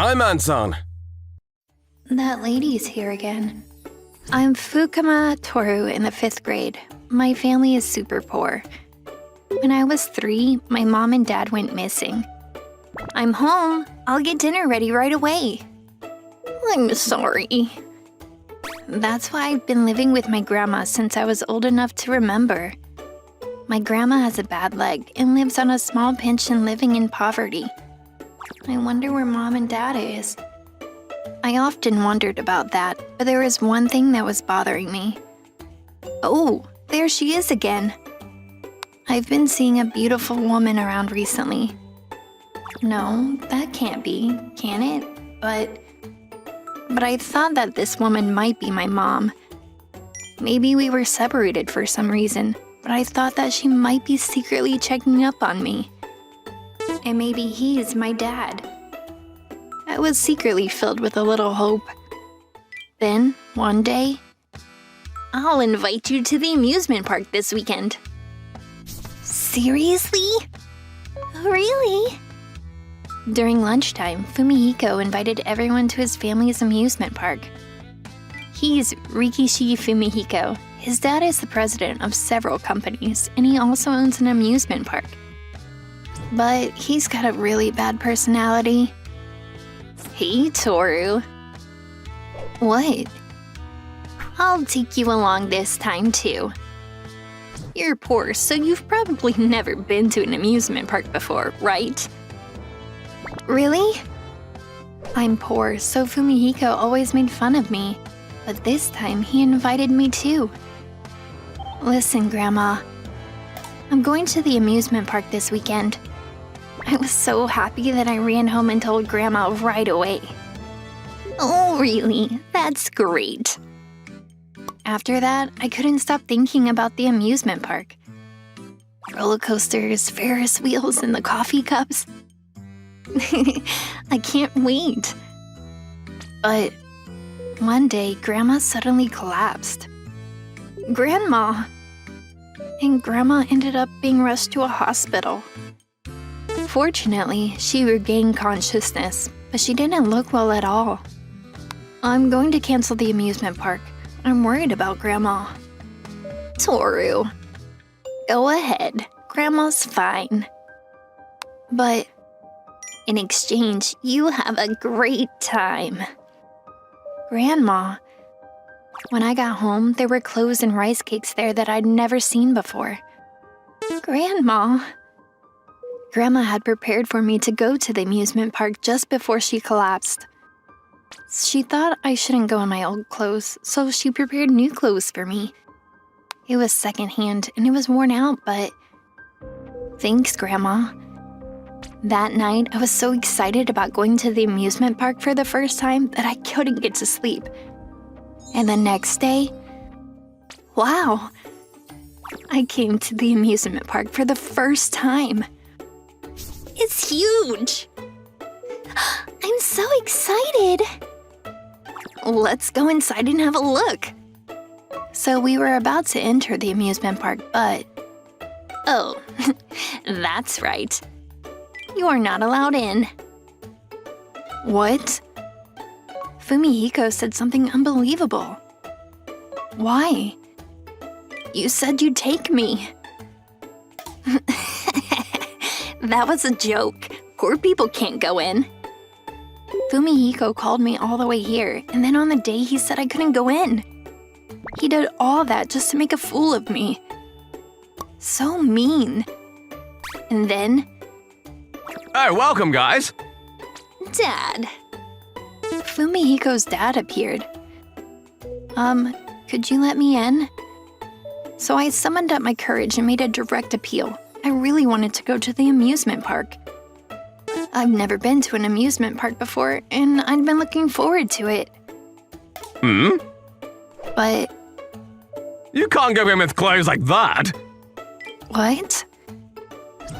I'm Anton. That lady's here again. I'm Fukama Toru in the 5th grade. My family is super poor. When I was 3, my mom and dad went missing. I'm home. I'll get dinner ready right away. I'm sorry. That's why I've been living with my grandma since I was old enough to remember. My grandma has a bad leg and lives on a small pension living in poverty. I wonder where mom and dad is. I often wondered about that, but there was one thing that was bothering me. Oh, there she is again. I've been seeing a beautiful woman around recently. No, that can't be, can it? But I thought that this woman might be my mom. Maybe we were separated for some reason, but I thought that she might be secretly checking up on me. And maybe he's my dad. I was secretly filled with a little hope. Then, one day, I'll invite you to the amusement park this weekend. Seriously? Really? During lunchtime, Fumihiko invited everyone to his family's amusement park. He's Rikishi Fumihiko. His dad is the president of several companies, and he also owns an amusement park. But he's got a really bad personality. Hey, Toru. What? I'll take you along this time, too. You're poor, so you've probably never been to an amusement park before, right? Really? I'm poor, so Fumihiko always made fun of me. But this time, he invited me too. Listen, Grandma. I'm going to the amusement park this weekend. I was so happy that I ran home and told Grandma right away. Oh, really? That's great. After that, I couldn't stop thinking about the amusement park. Roller coasters, Ferris wheels, and the coffee cups. I can't wait. But one day, Grandma suddenly collapsed. Grandma! And Grandma ended up being rushed to a hospital. Fortunately, she regained consciousness, but she didn't look well at all. I'm going to cancel the amusement park. I'm worried about Grandma. Toru. Go ahead. Grandma's fine. But in exchange, you have a great time. Grandma. When I got home, there were clothes and rice cakes there that I'd never seen before. Grandma. Grandma had prepared for me to go to the amusement park just before she collapsed. She thought I shouldn't go in my old clothes, so she prepared new clothes for me. It was secondhand and it was worn out, but thanks, Grandma. That night, I was so excited about going to the amusement park for the first time that I couldn't get to sleep. And the next day, wow, I came to the amusement park for the first time. It's huge! I'm so excited! Let's go inside and have a look. So we were about to enter the amusement park, but... Oh, that's right. You are not allowed in. What? Fumihiko said something unbelievable. Why? You said you'd take me. That was a joke. Poor people can't go in. Fumihiko called me all the way here, and then on the day he said I couldn't go in. He did all that just to make a fool of me. So mean. And then... Oh, welcome, guys. Dad. Fumihiko's dad appeared. Could you let me in? So I summoned up my courage and made a direct appeal. I really wanted to go to the amusement park. I've never been to an amusement park before, and I'd been looking forward to it. But... You can't go in with clothes like that. What?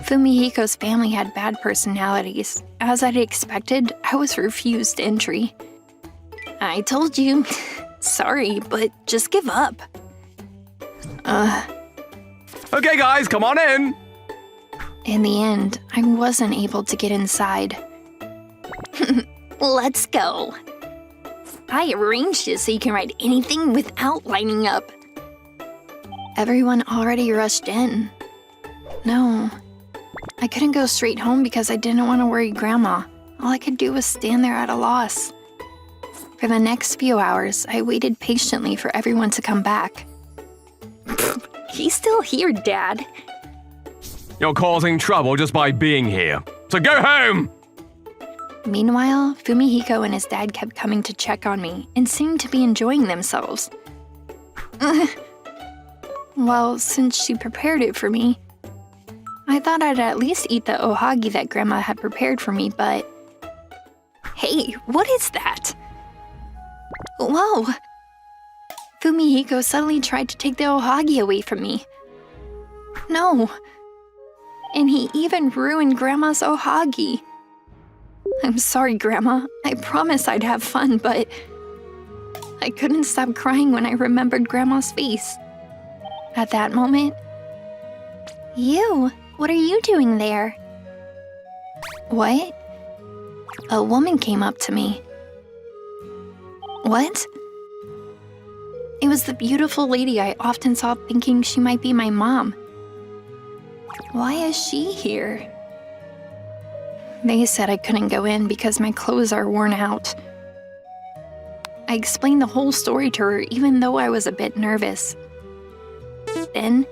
Fumihiko's family had bad personalities. As I'd expected, I was refused entry. I told you. Sorry, but just give up. Okay, guys, come on in. In the end, I wasn't able to get inside. Let's go. I arranged it so you can ride anything without lining up. Everyone already rushed in. No, I couldn't go straight home because I didn't want to worry Grandma. All I could do was stand there at a loss. For the next few hours, I waited patiently for everyone to come back. He's still here, Dad. You're causing trouble just by being here. So go home! Meanwhile, Fumihiko and his dad kept coming to check on me and seemed to be enjoying themselves. Well, since she prepared it for me, I thought I'd at least eat the ohagi that Grandma had prepared for me, but... Hey, what is that? Whoa! Fumihiko suddenly tried to take the ohagi away from me. No. And he even ruined Grandma's ohagi. I'm sorry, Grandma. I promised I'd have fun, but... I couldn't stop crying when I remembered Grandma's face. At that moment... You, what are you doing there? What? A woman came up to me. What? It was the beautiful lady I often saw thinking she might be my mom. Why is she here? They said I couldn't go in because my clothes are worn out. I explained the whole story to her even though I was a bit nervous. Then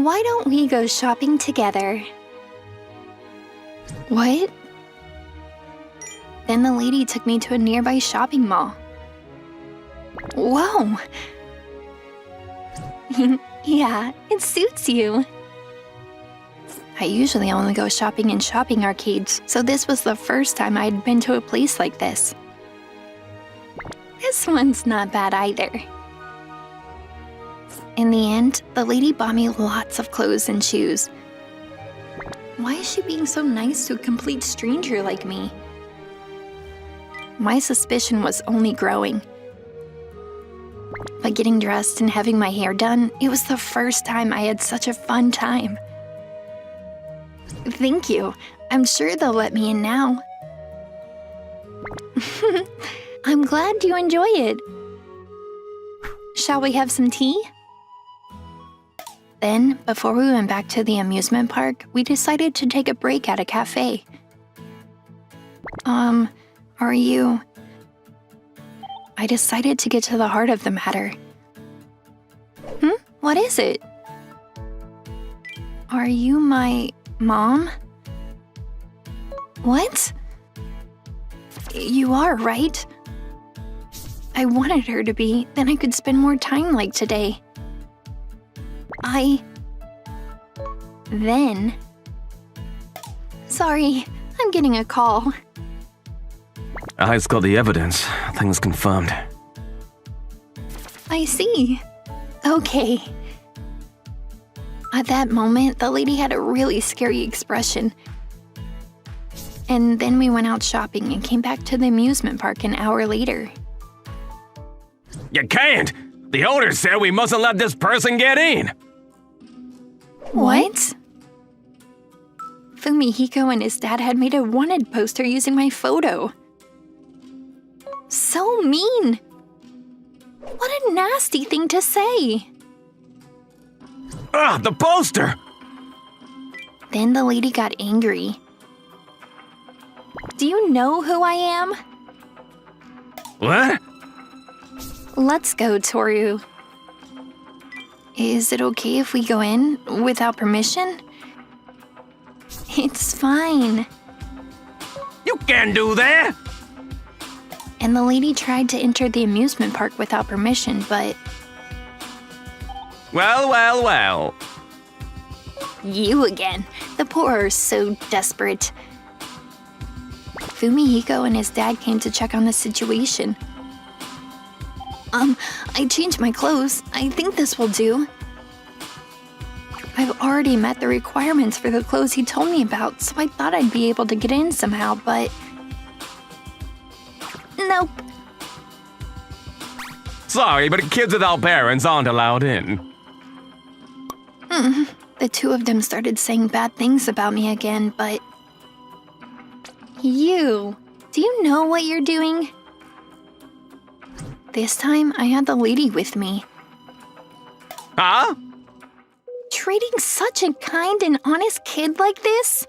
why don't we go shopping together? What? Then the lady took me to a nearby shopping mall. Whoa! Yeah, it suits you. I usually only go shopping in shopping arcades, so this was the first time I'd been to a place like this. This one's not bad either. In the end, the lady bought me lots of clothes and shoes. Why is she being so nice to a complete stranger like me? My suspicion was only growing. By getting dressed and having my hair done, it was the first time I had such a fun time. Thank you. I'm sure they'll let me in now. I'm glad you enjoy it. Shall we have some tea? Then, before we went back to the amusement park, we decided to take a break at a cafe. Are you... I decided to get to the heart of the matter. What is it? Are you my mom? What? You are, right? I wanted her to be, then I could spend more time like today. Then... Sorry, I'm getting a call. I's got the evidence. Things confirmed. I see. Okay. At that moment, the lady had a really scary expression. And then we went out shopping and came back to the amusement park an hour later. You can't! The owner said we mustn't let this person get in! What? Fumihiko and his dad had made a wanted poster using my photo. So mean! What a nasty thing to say! The poster! Then the lady got angry. Do you know who I am? What? Let's go, Toru. Is it okay if we go in without permission? It's fine. You can't do that! And the lady tried to enter the amusement park without permission, but... Well. You again. The poor are so desperate. Fumihiko and his dad came to check on the situation. I changed my clothes. I think this will do. I've already met the requirements for the clothes he told me about, so I thought I'd be able to get in somehow, but... Nope. Sorry, but kids without parents aren't allowed in. The two of them started saying bad things about me again, but... You, do you know what you're doing? This time, I had the lady with me. Huh? Treating such a kind and honest kid like this?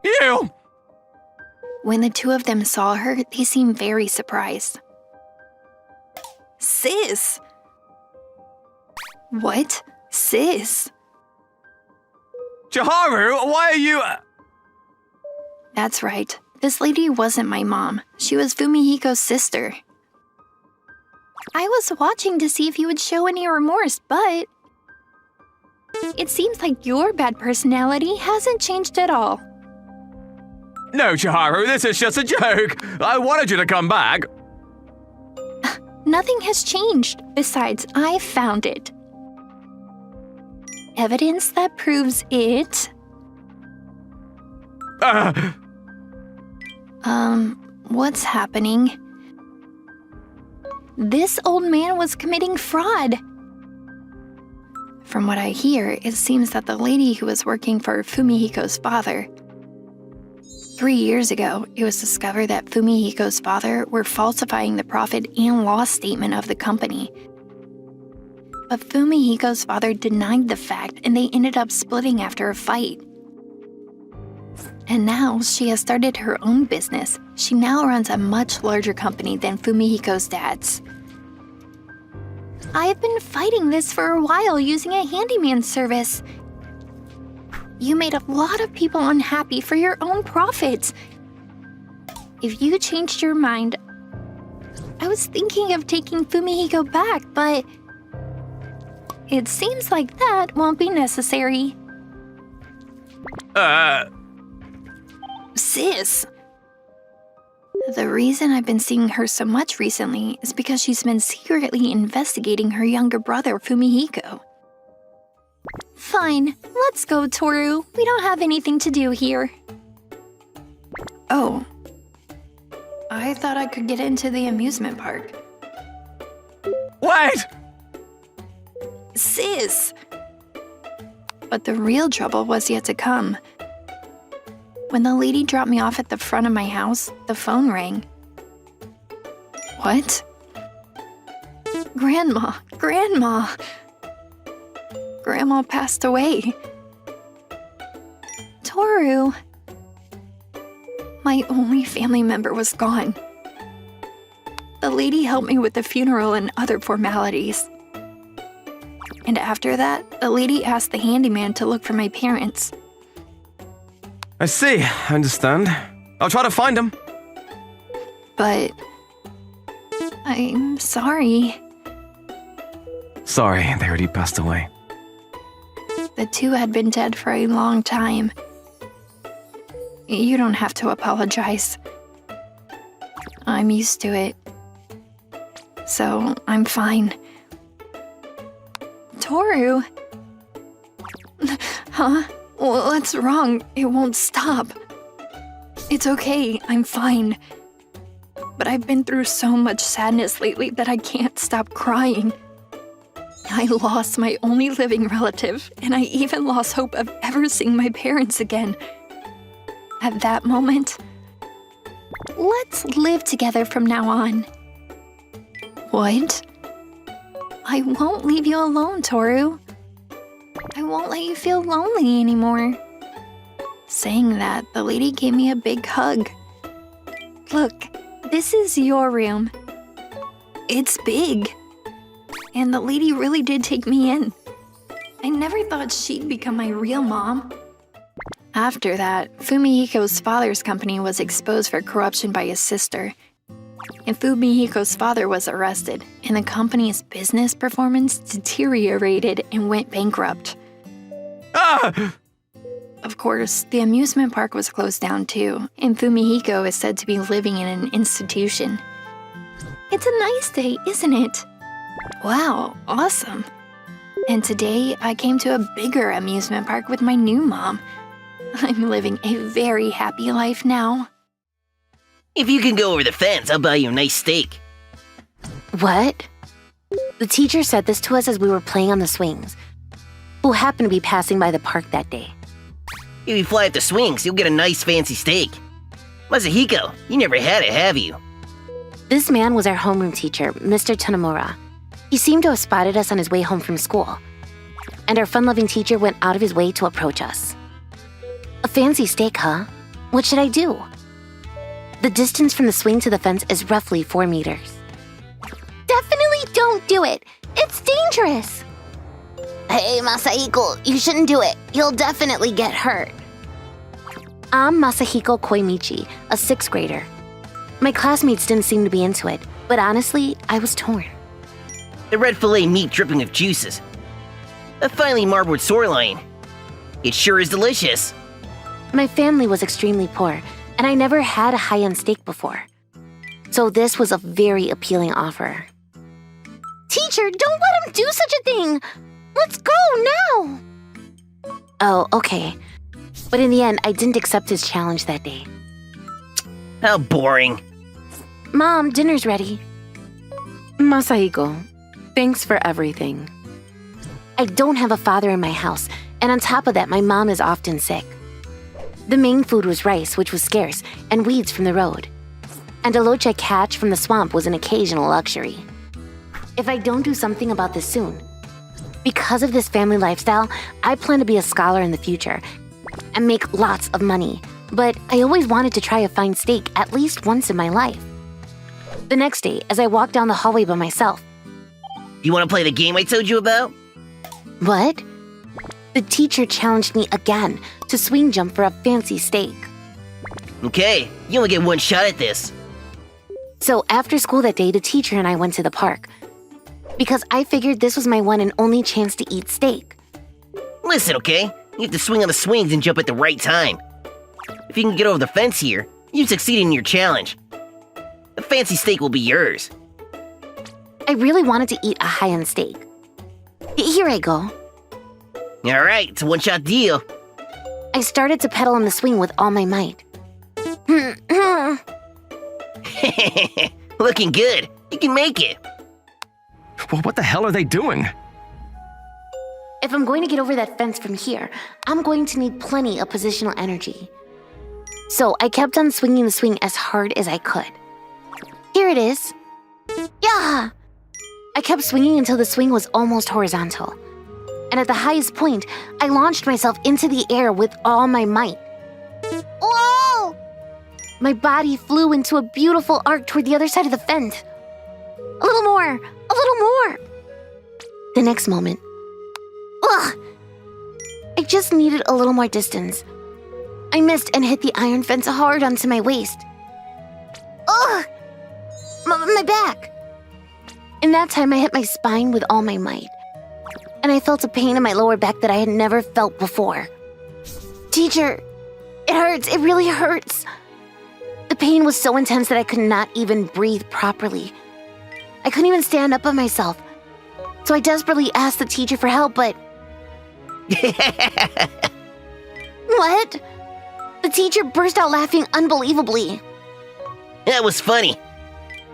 You! When the two of them saw her, they seemed very surprised. Sis! What? Sis? Chiharu, why are you... That's right. This lady wasn't my mom. She was Fumihiko's sister. I was watching to see if you would show any remorse, but... it seems like your bad personality hasn't changed at all. No, Chiharu, this is just a joke. I wanted you to come back. Nothing has changed. Besides, I found it. Evidence that proves it. What's happening? This old man was committing fraud. From what I hear, it seems that the lady who was working for Fumihiko's father. 3 years ago, it was discovered that Fumihiko's father were falsifying the profit and loss statement of the company. But Fumihiko's father denied the fact and they ended up splitting after a fight. And now she has started her own business. She now runs a much larger company than Fumihiko's dad's. I've been fighting this for a while using a handyman service. You made a lot of people unhappy for your own profits. If you changed your mind, I was thinking of taking Fumihiko back, but it seems like that won't be necessary. Sis! The reason I've been seeing her so much recently is because she's been secretly investigating her younger brother, Fumihiko. Fine, let's go, Toru. We don't have anything to do here. Oh. I thought I could get into the amusement park. Wait! Sis! But the real trouble was yet to come. When the lady dropped me off at the front of my house, the phone rang. What? Grandma! Grandma passed away. Toru. My only family member was gone. The lady helped me with the funeral and other formalities. And after that, the lady asked the handyman to look for my parents. I see, I understand. I'll try to find him. But... I'm sorry. Sorry, they already passed away. The two had been dead for a long time. You don't have to apologize. I'm used to it. So, I'm fine. Toru? Huh? What's wrong? It won't stop. It's okay, I'm fine. But I've been through so much sadness lately that I can't stop crying. I lost my only living relative, and I even lost hope of ever seeing my parents again. At that moment, let's live together from now on. What? I won't leave you alone, Toru. I won't let you feel lonely anymore. Saying that, the lady gave me a big hug. Look, this is your room. It's big. And the lady really did take me in. I never thought she'd become my real mom. After that, Fumihiko's father's company was exposed for corruption by his sister. And Fumihiko's father was arrested, and the company's business performance deteriorated and went bankrupt. Of course, the amusement park was closed down too, and Fumihiko is said to be living in an institution. It's a nice day, isn't it? Wow, awesome. And today, I came to a bigger amusement park with my new mom. I'm living a very happy life now. If you can go over the fence, I'll buy you a nice steak. What? The teacher said this to us as we were playing on the swings. Who happened to be passing by the park that day. If you fly up the swings, you'll get a nice fancy steak. Masahiko, you never had it, have you? This man was our homeroom teacher, Mr. Tanemura. He seemed to have spotted us on his way home from school, and our fun-loving teacher went out of his way to approach us. A fancy steak, huh? What should I do? The distance from the swing to the fence is roughly 4 meters. Definitely don't do it! It's dangerous! Hey, Masahiko, you shouldn't do it. You'll definitely get hurt. I'm Masahiko Koimichi, a 6th grader. My classmates didn't seem to be into it, but honestly, I was torn. The red filet meat dripping with juices. A finely marbled sirloin. It sure is delicious. My family was extremely poor, and I never had a high-end steak before. So this was a very appealing offer. Teacher, don't let him do such a thing! Let's go now! Oh, okay. But in the end, I didn't accept his challenge that day. How boring. Mom, dinner's ready. Masahiko, thanks for everything. I don't have a father in my house, and on top of that, my mom is often sick. The main food was rice, which was scarce, and weeds from the road. And a loach I catch from the swamp was an occasional luxury. If I don't do something about this soon, because of this family lifestyle, I plan to be a scholar in the future and make lots of money. But I always wanted to try a fine steak at least once in my life. The next day, as I walked down the hallway by myself. You want to play the game I told you about? What? The teacher challenged me again to swing jump for a fancy steak. Okay, you only get one shot at this. So after school that day, the teacher and I went to the park, because I figured this was my one and only chance to eat steak. Listen, okay? You have to swing on the swings and jump at the right time. If you can get over the fence here, you've succeeded in your challenge. The fancy steak will be yours. I really wanted to eat a high-end steak. Here I go. Alright, it's a one-shot deal. I started to pedal on the swing with all my might. Looking good. You can make it. Well, what the hell are they doing? If I'm going to get over that fence from here, I'm going to need plenty of positional energy. So I kept on swinging the swing as hard as I could. Here it is. Yeah! I kept swinging until the swing was almost horizontal. And at the highest point, I launched myself into the air with all my might. Whoa! My body flew into a beautiful arc toward the other side of the fence. A little more! A little more! The next moment, ugh! I just needed a little more distance. I missed and hit the iron fence hard onto my waist. Ugh! My back! In that time, I hit my spine with all my might. And I felt a pain in my lower back that I had never felt before. Teacher, it hurts. It really hurts. The pain was so intense that I could not even breathe properly. I couldn't even stand up on myself. So I desperately asked the teacher for help, but... What? The teacher burst out laughing unbelievably. That was funny.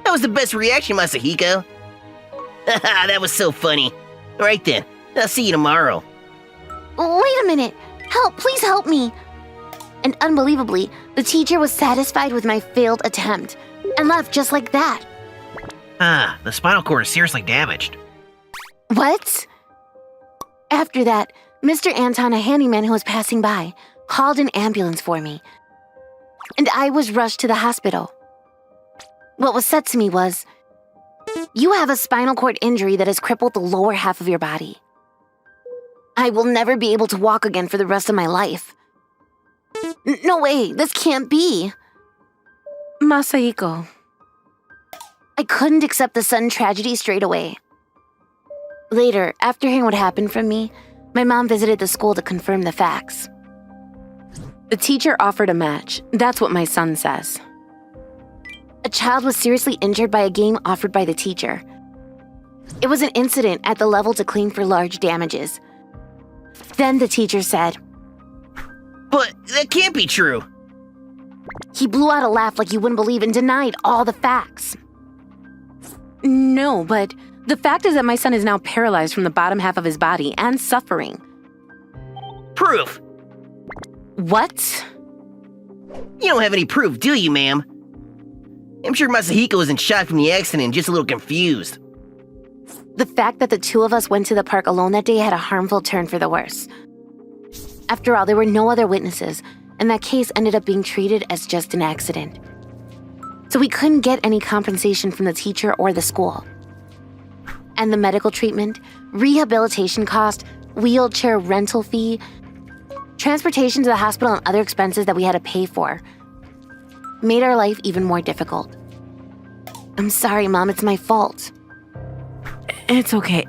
That was the best reaction, Masahiko. That was so funny. Right then, I'll see you tomorrow. Wait a minute. Help, please help me. And unbelievably, the teacher was satisfied with my failed attempt and left just like that. The spinal cord is seriously damaged. What? After that, Mr. Anton, a handyman who was passing by, called an ambulance for me. And I was rushed to the hospital. What was said to me was, "You have a spinal cord injury that has crippled the lower half of your body. I will never be able to walk again for the rest of my life." No way, this can't be. Masahiko, I couldn't accept the sudden tragedy straight away. Later, after hearing what happened from me, my mom visited the school to confirm the facts. the teacher offered a match. That's what my son says. A child was seriously injured by a game offered by the teacher. It was an incident at the level to claim for large damages. Then the teacher said, But that can't be true. He blew out a laugh like you wouldn't believe and denied all the facts. No, but the fact is that my son is now paralyzed from the bottom half of his body and suffering. Proof. What? You don't have any proof, do you, ma'am? I'm sure Masahiko was in shock from the accident and just a little confused. The fact that the two of us went to the park alone that day had a harmful turn for the worse. After all, there were no other witnesses, and that case ended up being treated as just an accident. So we couldn't get any compensation from the teacher or the school. And the medical treatment, rehabilitation cost, wheelchair rental fee, transportation to the hospital and other expenses that we had to pay for made our life even more difficult. I'm sorry, Mom, it's my fault. It's okay.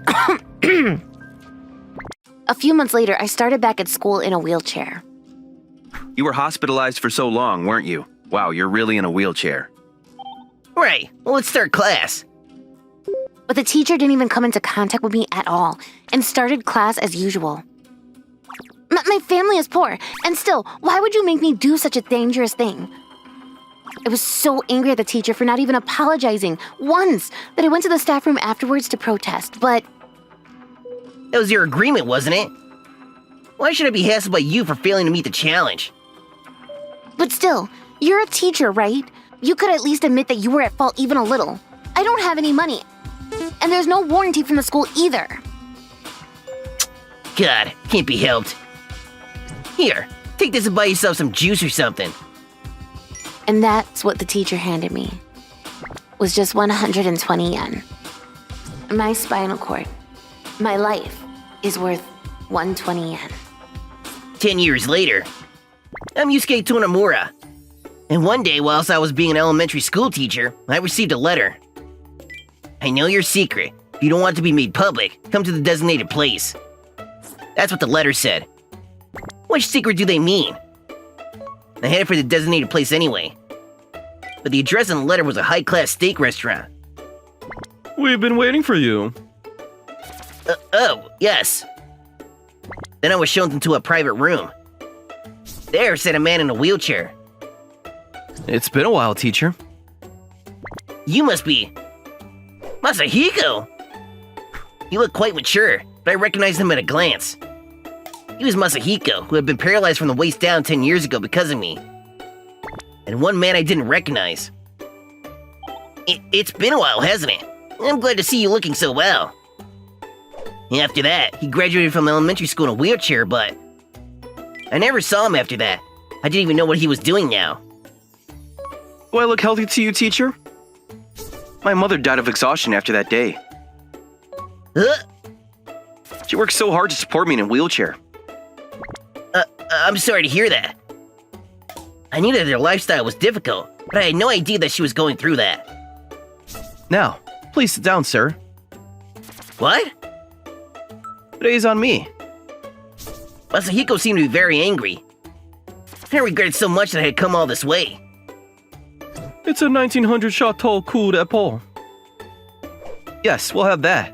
A few months later, I started back at school in a wheelchair. You were hospitalized for so long, weren't you? Wow, you're really in a wheelchair. Right, well, let's start class. But the teacher didn't even come into contact with me at all and started class as usual. My family is poor, and still, why would you make me do such a dangerous thing? I was so angry at the teacher for not even apologizing once that I went to the staff room afterwards to protest, but That was your agreement, wasn't it? Why should I be hassled by you for failing to meet the challenge? still, you're a teacher, right? You could at least admit that you were at fault even a little. I don't have any money, and there's no warranty from the school either. God, can't be helped. Here, take this and buy yourself some juice or something. And that's what the teacher handed me. Was just 120 yen. My spinal cord, my life, is worth 120 yen. 10 years later, I'm Yusuke Tonomura. And one day, whilst I was being an elementary school teacher, I received a letter. I know your secret. If you don't want it to be made public, come to the designated place. That's what the letter said. Which secret do they mean? I headed for the designated place anyway. But the address on the letter was a high-class steak restaurant. We've been waiting for you. Oh, yes. Then I was shown into a private room. There sat a man in a wheelchair. It's been a while, teacher. You must be... Masahiko! He looked quite mature, but I recognized him at a glance. He was Masahiko, who had been paralyzed from the waist down 10 years ago because of me. And one man I didn't recognize. It's been a while, hasn't it? I'm glad to see you looking so well. After that, he graduated from elementary school in a wheelchair, but... I never saw him after that. I didn't even know what he was doing now. Do I look healthy to you, teacher? My mother died of exhaustion after that day. She worked so hard to support me in a wheelchair. I'm sorry to hear that. I knew that their lifestyle was difficult, but I had no idea that she was going through that. Now, please sit down, sir. What? Today's on me. Masahiko seemed to be very angry. I regretted so much that I had come all this way. It's a 1900 Chateau Coup d'Epaule. Yes, we'll have that.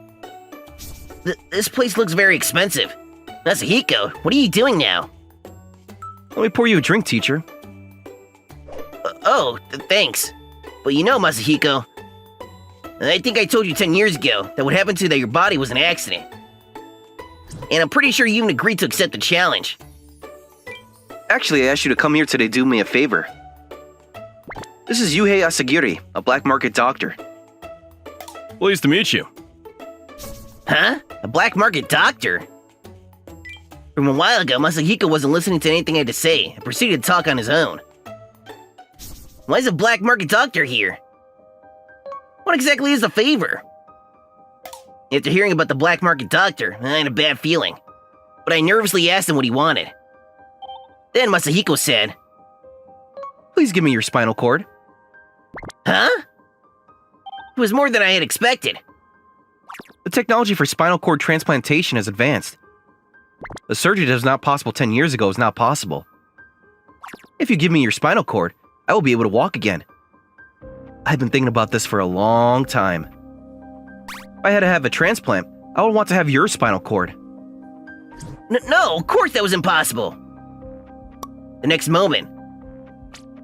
This place looks very expensive. Masahiko, what are you doing now? Let me pour you a drink, teacher. Thanks. But you know, Masahiko, I think I told you 10 years ago that what happened to your body was an accident. And I'm pretty sure you even agreed to accept the challenge. Actually, I asked you to come here today to do me a favor. This is Yuhei Asagiri, a black market doctor. Pleased to meet you. Huh? A black market doctor? From a while ago, Masahiko wasn't listening to anything I had to say and proceeded to talk on his own. Why is a black market doctor here? What exactly is the favor? After hearing about the black market doctor, I had a bad feeling. But I nervously asked him what he wanted. Then Masahiko said, Please give me your spinal cord. Huh? It was more than I had expected. The technology for spinal cord transplantation has advanced. The surgery that was not possible 10 years ago is not possible. If you give me your spinal cord, I will be able to walk again. I've been thinking about this for a long time. If I had to have a transplant, I would want to have your spinal cord. No, of course that was impossible. The next moment.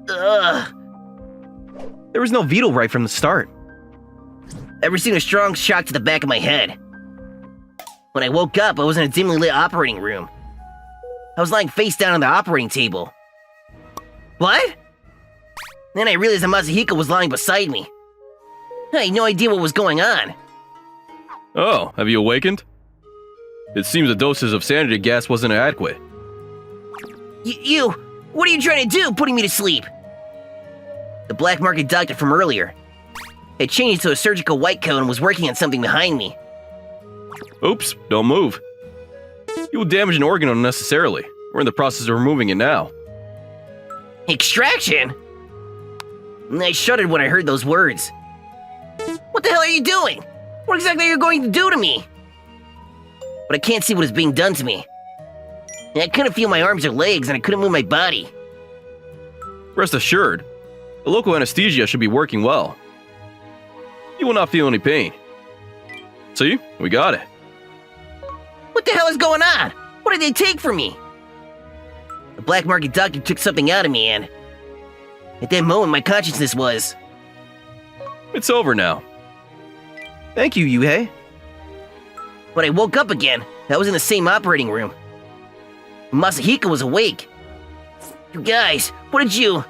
Ugh. There was no veto right from the start. I received a strong shock to the back of my head. When I woke up, I was in a dimly lit operating room. I was lying face down on the operating table. What? Then I realized that Masahiko was lying beside me. I had no idea what was going on. Oh, have you awakened? It seems the doses of sanity gas wasn't adequate. You, what are you trying to do, putting me to sleep? The black market doctor from earlier had changed to a surgical white coat and was working on something behind me. Oops, don't move. You will damage an organ unnecessarily. We're in the process of removing it now. Extraction? I shuddered when I heard those words. What the hell are you doing? What exactly are you going to do to me? But I can't see what is being done to me. I couldn't feel my arms or legs, and I couldn't move my body. Rest assured, the local anesthesia should be working well. You will not feel any pain. See, we got it. What the hell is going on? What did they take from me? The black market doctor took something out of me, and at that moment my consciousness was... It's over now. Thank you, Yuhei. When I woke up again, I was in the same operating room. Masahiko was awake. You guys, what did you...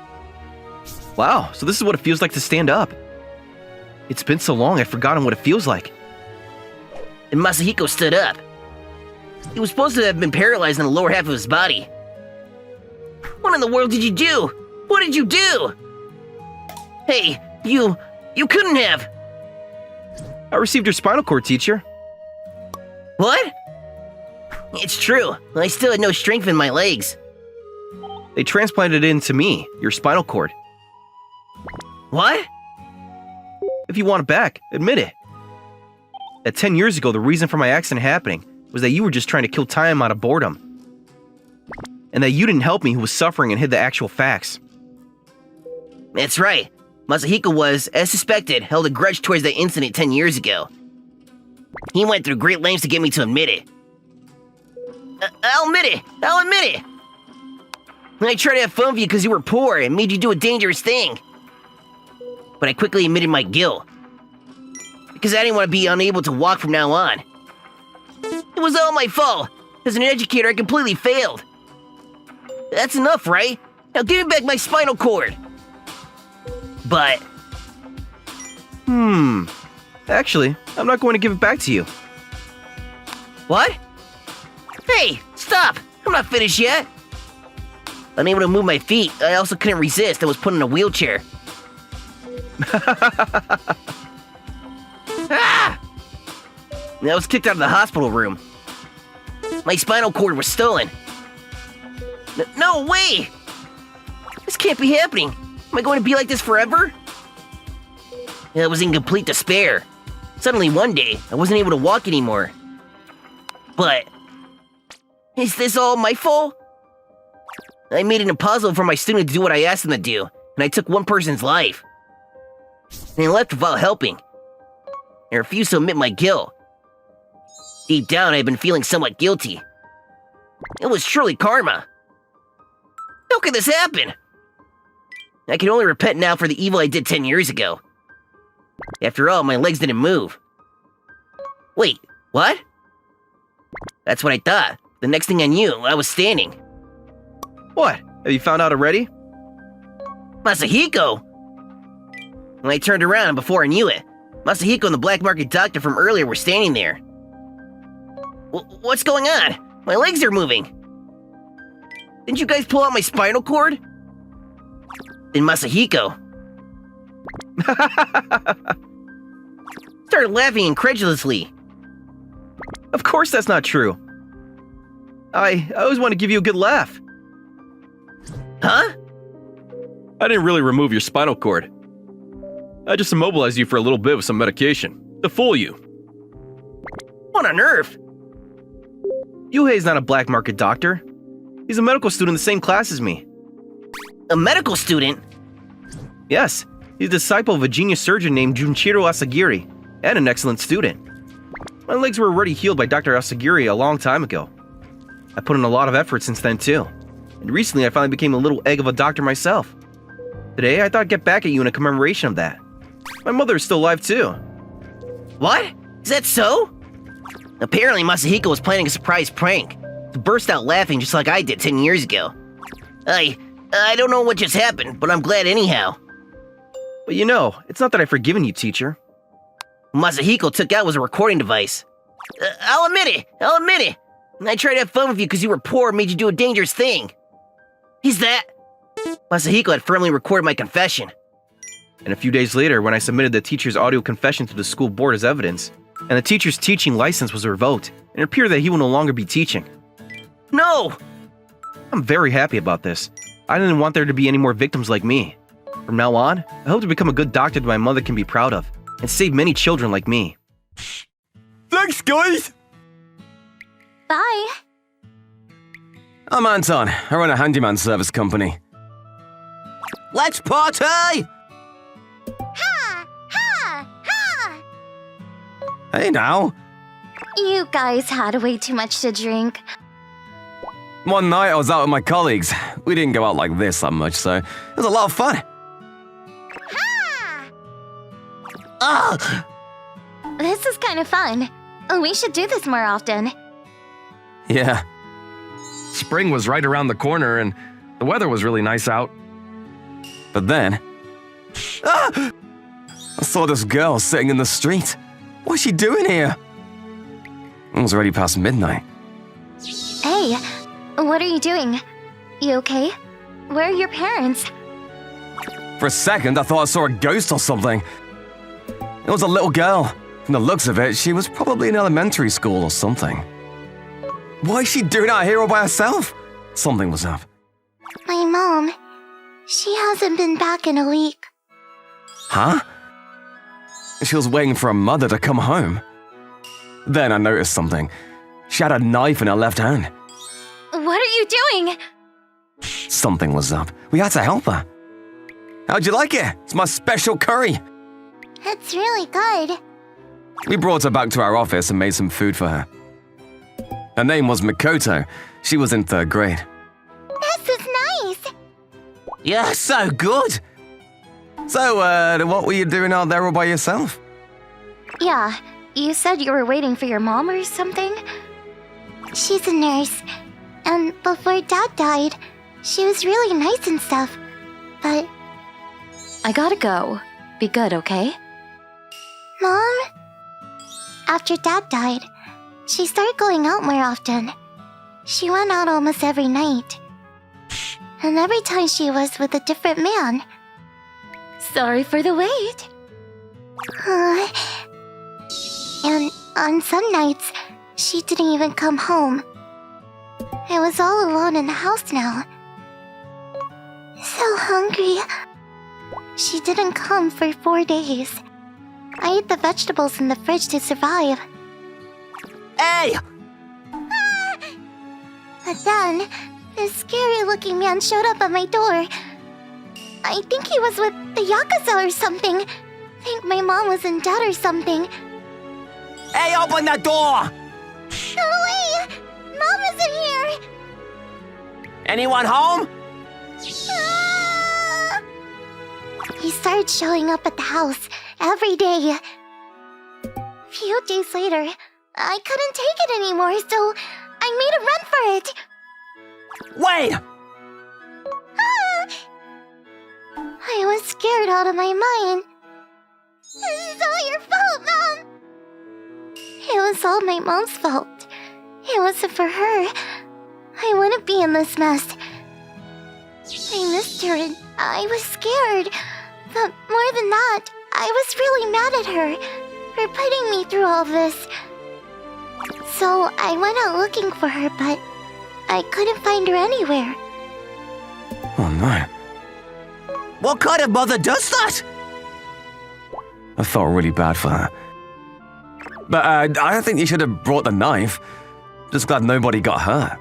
Wow, so this is what it feels like to stand up. It's been so long, I've forgotten what it feels like. And Masahiko stood up. He was supposed to have been paralyzed in the lower half of his body. What in the world did you do? What did you do? Hey, you couldn't have. I received your spinal cord, teacher. What? It's true. I still had no strength in my legs. They transplanted it into me, your spinal cord. What? If you want it back, admit it. That 10 years ago, the reason for my accident happening was that you were just trying to kill time out of boredom. And that you didn't help me who was suffering and hid the actual facts. That's right. Masahiko was, as suspected, held a grudge towards that incident 10 years ago. He went through great lengths to get me to admit it. I'll admit it! I'll admit it! I tried to have fun with you because you were poor and made you do a dangerous thing. But I quickly admitted my guilt. Because I didn't want to be unable to walk from now on. It was all my fault. As an educator, I completely failed. That's enough, right? Now give me back my spinal cord. But... Actually, I'm not going to give it back to you. What? Hey, stop! I'm not finished yet. Unable to move my feet, I also couldn't resist and was put in a wheelchair. Ah! And I was kicked out of the hospital room. My spinal cord was stolen. No way! This can't be happening. Am I going to be like this forever? I was in complete despair. Suddenly one day, I wasn't able to walk anymore. But... is this all my fault? I made it impossible for my student to do what I asked them to do, and I took one person's life. And I left without helping. I refused to admit my guilt. Deep down, I had been feeling somewhat guilty. It was truly karma. How could this happen? I can only repent now for the evil I did 10 years ago. After all, my legs didn't move. Wait, what? That's what I thought. The next thing I knew, I was standing. What? Have you found out already? Masahiko! When I turned around, and before I knew it, Masahiko and the black market doctor from earlier were standing there. What's going on? My legs are moving. Didn't you guys pull out my spinal cord? Then Masahiko started laughing incredulously. Of course that's not true. I always want to give you a good laugh. Huh? I didn't really remove your spinal cord. I just immobilized you for a little bit with some medication, to fool you. What on earth? Yuhei's not a black market doctor. He's a medical student in the same class as me. A medical student? Yes, he's a disciple of a genius surgeon named Junichiro Asagiri, and an excellent student. My legs were already healed by Dr. Asagiri a long time ago. I put in a lot of effort since then too. And recently I finally became a little egg of a doctor myself. Today I thought I'd get back at you in a commemoration of that. My mother is still alive too. What? Is that so? Apparently Masahiko was planning a surprise prank. to burst out laughing just like I did 10 years ago. I don't know what just happened, but I'm glad anyhow. But you know, it's not that I've forgiven you, teacher. What Masahiko took out was a recording device. I'll admit it. I tried to have fun with you because you were poor and made you do a dangerous thing. He's that. Masahiko had firmly recorded my confession. And a few days later, when I submitted the teacher's audio confession to the school board as evidence, and the teacher's teaching license was revoked, and it appeared that he will no longer be teaching. No! I'm very happy about this. I didn't want there to be any more victims like me. From now on, I hope to become a good doctor that my mother can be proud of, and save many children like me. Thanks, guys! Bye. I'm Anton. I run a handyman service company. Let's party! Ha! Ha! Ha! Hey now. You guys had way too much to drink. One night I was out with my colleagues. We didn't go out like this that much, so it was a lot of fun. Ha! Ugh! This is kind of fun. We should do this more often. Yeah. Spring was right around the corner and the weather was really nice out. But then... I saw this girl sitting in the street. What's she doing here? It was already past midnight. Hey, what are you doing? You okay? Where are your parents? For a second, I thought I saw a ghost or something. It was a little girl. From the looks of it, she was probably in elementary school or something. Why is she doing out here all by herself? Something was up. My mom. She hasn't been back in a week. Huh? She was waiting for her mother to come home. Then I noticed something. She had a knife in her left hand. What are you doing? Something was up. We had to help her. How'd you like it? It's my special curry. It's really good. We brought her back to our office and made some food for her. Her name was Mikoto. She was in 3rd grade. This is nice. Yeah, so good! So, what were you doing out there all by yourself? Yeah, you said you were waiting for your mom or something? She's a nurse. And before Dad died, she was really nice and stuff. But... I gotta go. Be good, okay? Mom? After Dad died, she started going out more often. She went out almost every night. And every time she was with a different man. Sorry for the wait. And on some nights, she didn't even come home. I was all alone in the house now. So hungry. She didn't come for 4 days. I ate the vegetables in the fridge to survive. Hey! But then, this scary-looking man showed up at my door. I think he was with the Yakuza or something. Think my mom was in debt or something. Hey, open the door! No way! Mom isn't here! Anyone home? Ah! He started showing up at the house every day. Few days later, I couldn't take it anymore, so I made a run for it. Wait! Ah! I was scared out of my mind. This is all your fault, Mom! It was all my mom's fault. It wasn't for her. I wouldn't be in this mess. I missed her and I was scared. But more than that, I was really mad at her for putting me through all this. So I went out looking for her, but I couldn't find her anywhere. Oh no. What kind of mother does that? I felt really bad for her. But I don't think you should have brought the knife. Just glad nobody got hurt.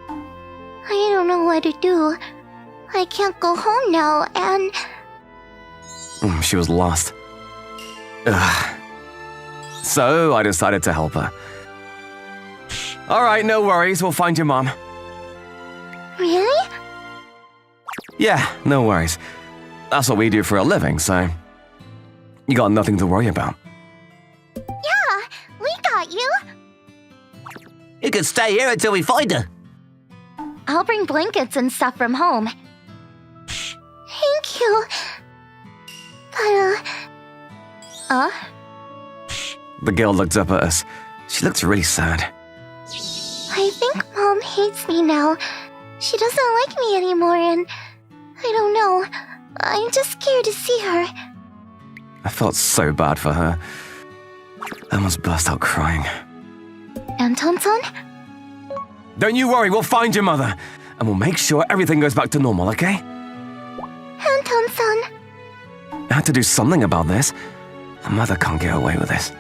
I don't know what to do. I can't go home now, and... She was lost. Ugh. So I decided to help her. Alright, no worries, we'll find your mom. Really? Yeah, no worries. That's what we do for a living, so... You got nothing to worry about. Yeah, we got you. You can stay here until we find her. I'll bring blankets and stuff from home. Thank you. But, The girl looked up at us. She looked really sad. I think Mom hates me now. She doesn't like me anymore, and I don't know. I'm just scared to see her. I felt so bad for her. I almost burst out crying. Anton-san? Don't you worry, we'll find your mother. And we'll make sure everything goes back to normal, okay? Anton-san. I had to do something about this. Her mother can't get away with this.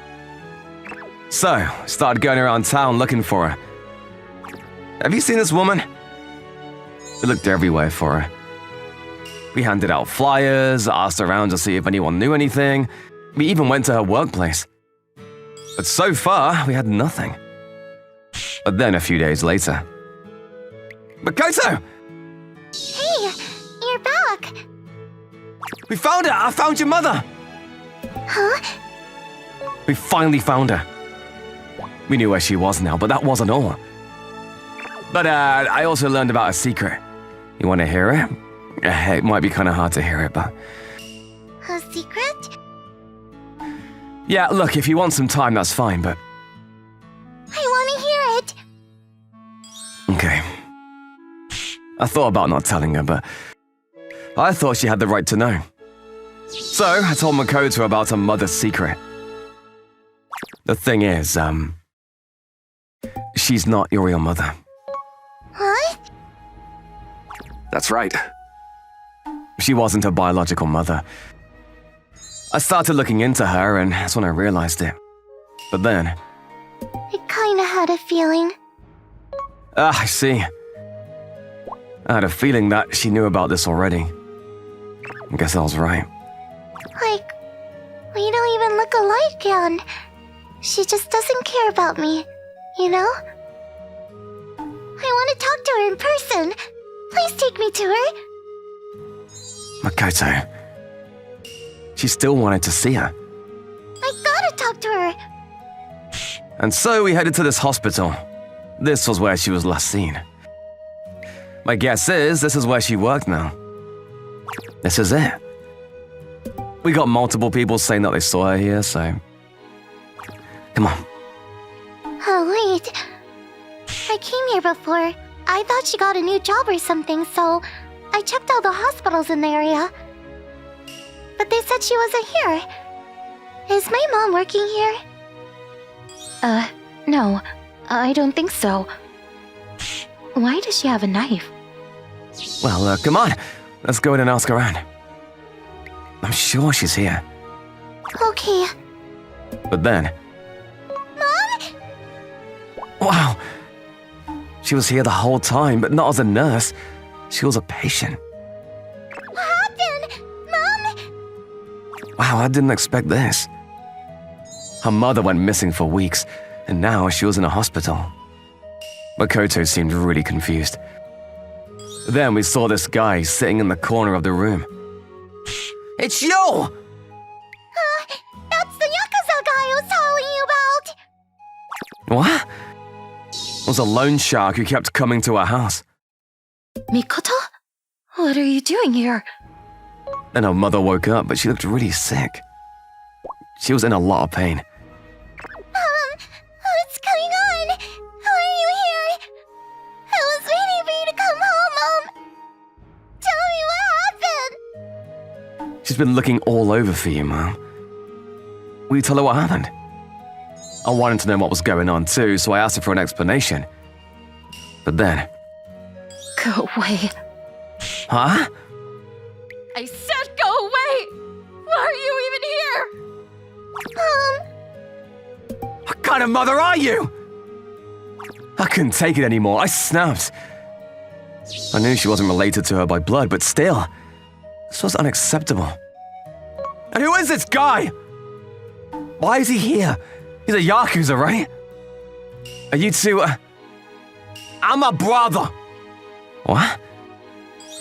So, I started going around town looking for her. Have you seen this woman? We looked everywhere for her. We handed out flyers, asked around to see if anyone knew anything. We even went to her workplace. But so far, we had nothing. But then a few days later... Mikoto! Hey, you're back. We found her! I found your mother! Huh? We finally found her. We knew where she was now, but that wasn't all. But I also learned about a secret. You want to hear it? It might be kind of hard to hear it, but... A secret? Yeah, look, if you want some time, that's fine, but... I want to hear it. Okay. I thought about not telling her, but... I thought she had the right to know. So, I told Mikoto about her mother's secret. The thing is, she's not your real mother. What? That's right. She wasn't her biological mother. I started looking into her, and that's when I realized it. But then... I kinda had a feeling. I see. I had a feeling that she knew about this already. I guess I was right. Like, we don't even look alike, and she just doesn't care about me, you know? I want to talk to her in person. Please take me to her. Mikoto. She still wanted to see her. I gotta talk to her. And so we headed to this hospital. This was where she was last seen. My guess is this is where she worked now. This is it. We got multiple people saying that they saw her here, so... Come on. Oh, wait. I came here before. I thought she got a new job or something, so I checked all the hospitals in the area. But they said she wasn't here. Is my mom working here? No. I don't think so. Why does she have a knife? Well, come on. Let's go in and ask around. I'm sure she's here. Okay. But then... Mom? Wow. She was here the whole time, but not as a nurse. She was a patient. What happened? Mom? Wow, I didn't expect this. Her mother went missing for weeks, and now she was in a hospital. Mikoto seemed really confused. Then we saw this guy sitting in the corner of the room. It's you! That's the Yakuza guy I was telling you about! What? It was a loan shark who kept coming to our house. Mikoto? What are you doing here? Then her mother woke up, but she looked really sick. She was in a lot of pain. What's going on? Why are you here? I was waiting for you to come home, Mom! Tell me what happened! She's been looking all over for you, Mom. Will you tell her what happened? I wanted to know what was going on too, so I asked her for an explanation. But then... Go away. Huh? I said go away! Why are you even here? What kind of mother are you? I couldn't take it anymore. I snapped. I knew she wasn't related to her by blood, but still, this was unacceptable. And who is this guy? Why is he here? He's a Yakuza, right? Are you two... I'm a brother. What?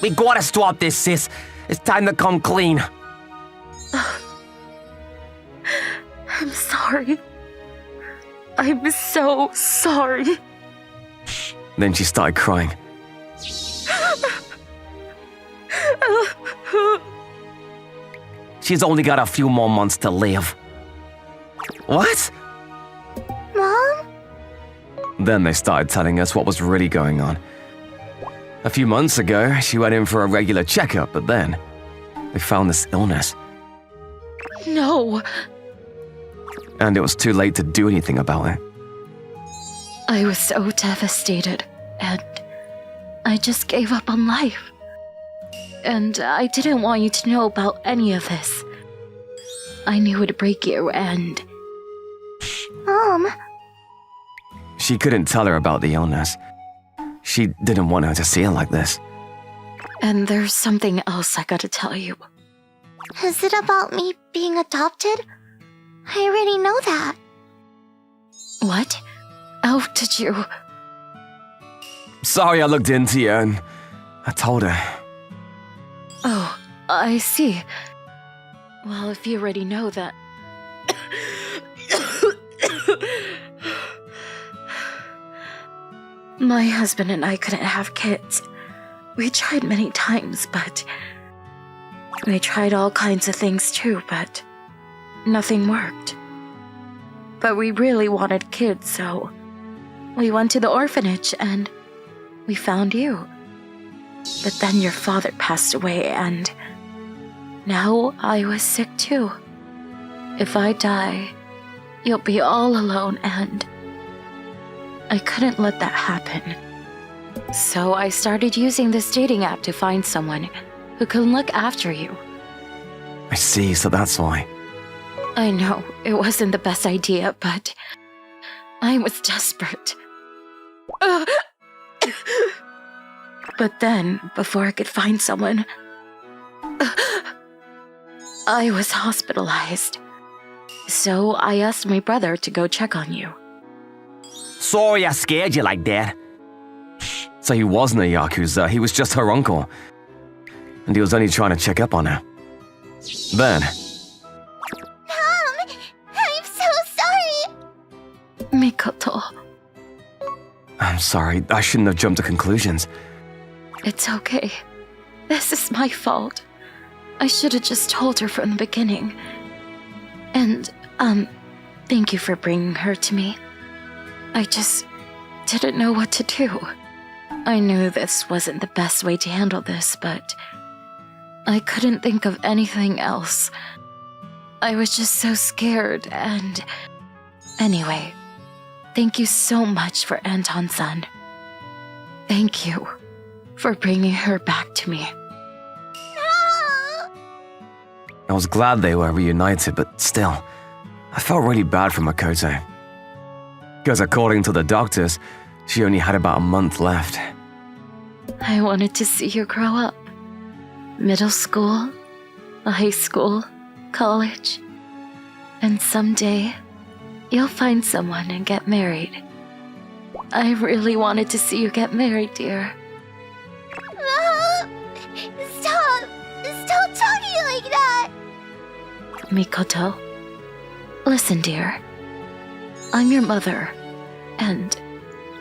We gotta stop this, sis. It's time to come clean. I'm sorry. I'm so sorry. Then she started crying. She's only got a few more months to live. What? Mom? Then they started telling us what was really going on. A few months ago, she went in for a regular checkup, but then they found this illness. No, And it was too late to do anything about it. I was so devastated, and I just gave up on life. And I didn't want you to know about any of this. I knew it'd break you, and Mom? She couldn't tell her about the illness. She didn't want her to see it like this. there's something else I gotta tell you. Is it about me being adopted? I already know that. What? How did you? Sorry I looked into you and I told her. Oh, I see. Well, if you already know that. My husband and I couldn't have kids. We tried many times, but we tried all kinds of things too, but nothing worked. But we really wanted kids, so we went to the orphanage and we found you. But then your father passed away, and now I was sick too. If I die, you'll be all alone, and I couldn't let that happen. So I started using this dating app to find someone who can look after you. I see, so that's why. I know it wasn't the best idea, but I was desperate. But then, before I could find someone, I was hospitalized. So I asked my brother to go check on you. Sorry I scared you like that. So he wasn't a Yakuza, he was just her uncle. And he was only trying to check up on her. Then, Mom! I'm so sorry! Mikoto, I'm sorry, I shouldn't have jumped to conclusions. it's okay. This is my fault. I should have just told her from the beginning. And, thank you for bringing her to me. I just didn't know what to do. I knew this wasn't the best way to handle this, but I couldn't think of anything else. I was just so scared, and anyway, thank you so much for Anton-san. Thank you for bringing her back to me. I was glad they were reunited, but still, I felt really bad for Mikoto. Because according to the doctors, she only had about a month left. I wanted to see you grow up. Middle school, high school, college. And someday, you'll find someone and get married. I really wanted to see you get married, dear. Mom! Stop! Stop talking like that! Mikoto, listen, dear. I'm your mother, and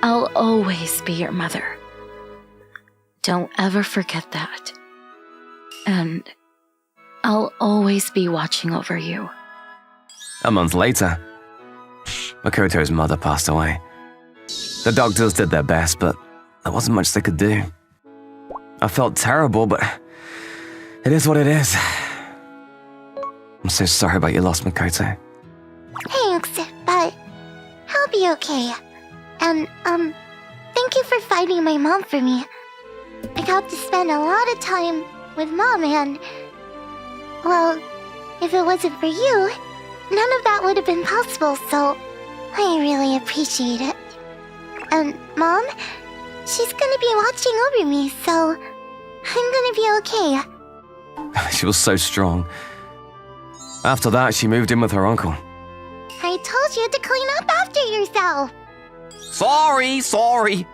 I'll always be your mother. Don't ever forget that. And I'll always be watching over you. A month later, Mikoto's mother passed away. The doctors did their best, but there wasn't much they could do. I felt terrible, but it is what it is. I'm so sorry about your loss, Mikoto. Thanks, but I'll be okay. And, thank you for finding my mom for me. I got to spend a lot of time with Mom and, well, if it wasn't for you, none of that would have been possible, so I really appreciate it. And Mom, she's gonna be watching over me, so I'm gonna be okay. She was so strong. After that, she moved in with her uncle. I told you to clean up after yourself. Sorry.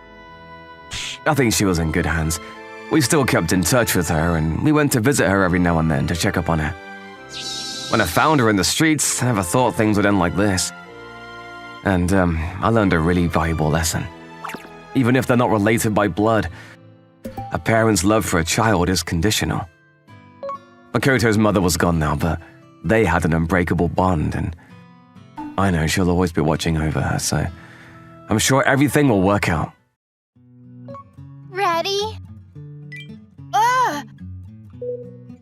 I think she was in good hands. We still kept in touch with her, and we went to visit her every now and then to check up on her. When I found her in the streets, I never thought things would end like this. And, I learned a really valuable lesson. even if they're not related by blood. A parent's love for a child is conditional. Mikoto's mother was gone now, but they had an unbreakable bond, and I know she'll always be watching over her, so I'm sure everything will work out. Ready? Ugh!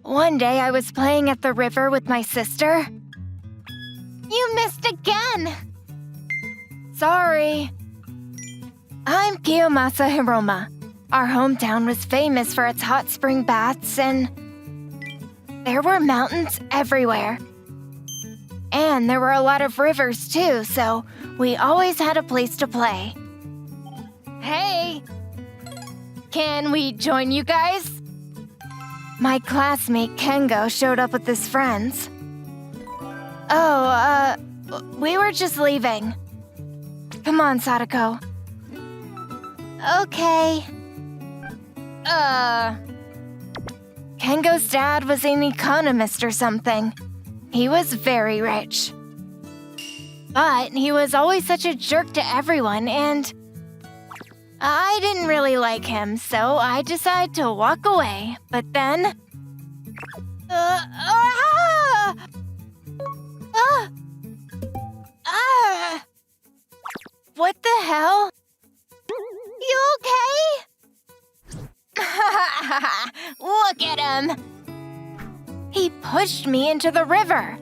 One day I was playing at the river with my sister. You missed again! Sorry. I'm Kiyomasa Hiroma. Our hometown was famous for its hot spring baths, and there were mountains everywhere. And there were a lot of rivers too, so we always had a place to play. Hey! Can we join you guys? My classmate Kengo showed up with his friends. Oh, we were just leaving. Come on, Sadako. Okay. Kengo's dad was an economist or something. He was very rich. But he was always such a jerk to everyone, and I didn't really like him, so I decided to walk away. But then... What the hell? You okay? Look at him! He pushed me into the river.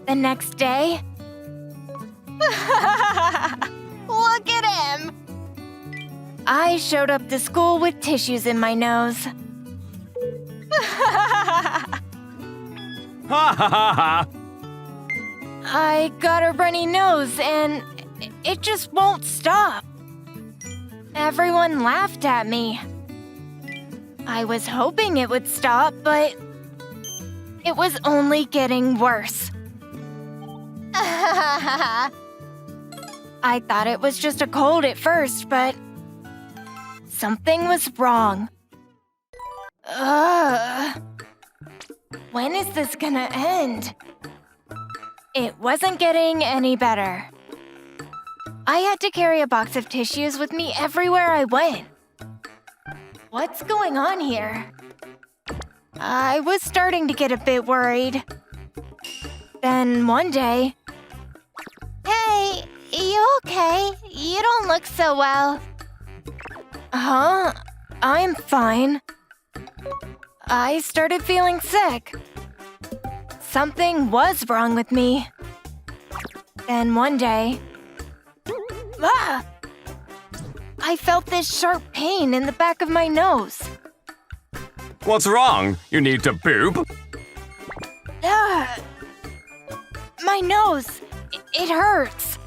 The next day... Look at him! I showed up to school with tissues in my nose. I got a runny nose and it just won't stop. Everyone laughed at me. I was hoping it would stop, but it was only getting worse. I thought it was just a cold at first, but something was wrong. When is this gonna end? It wasn't getting any better. I had to carry a box of tissues with me everywhere I went. What's going on here? I was starting to get a bit worried. Then one day... Hey, you okay? You don't look so well. Huh? I'm fine. I started feeling sick. Something was wrong with me. Then one day... I felt this sharp pain in the back of my nose. What's wrong? You need to poop? My nose. It hurts.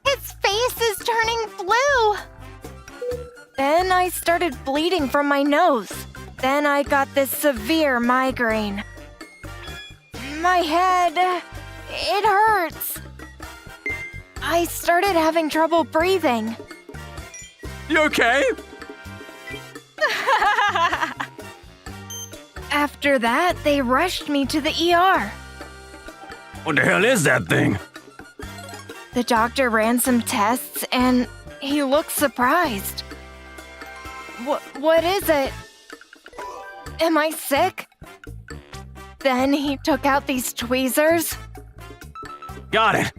His face is turning blue. Then I started bleeding from my nose. Then I got this severe migraine. My head, it hurts. I started having trouble breathing. You okay? After that, they rushed me to the ER. What the hell is that thing? The doctor ran some tests and he looked surprised. What is it? Am I sick? Then he took out these tweezers. Got it.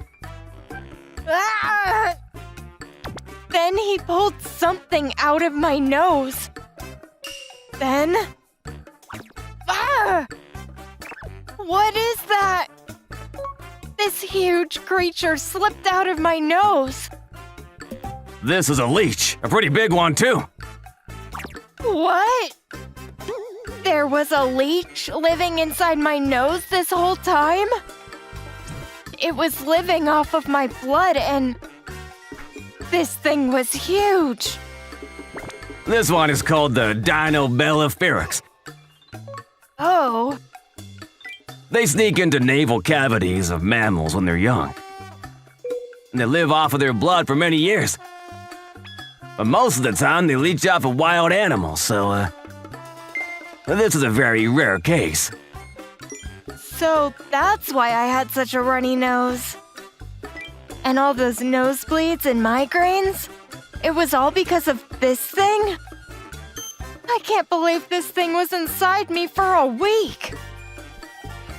Then he pulled something out of my nose. Then... What is that? This huge creature slipped out of my nose. This is a leech. A pretty big one, too. What? There was a leech living inside my nose this whole time? It was living off of my blood and... This thing was huge. This one is called the Dinobelliferix. Oh. They sneak into naval cavities of mammals when they're young. And they live off of their blood for many years. But most of the time, they leech off of wild animals, so, this is a very rare case. So that's why I had such a runny nose. And all those nosebleeds and migraines? It was all because of this thing? I can't believe this thing was inside me for a week.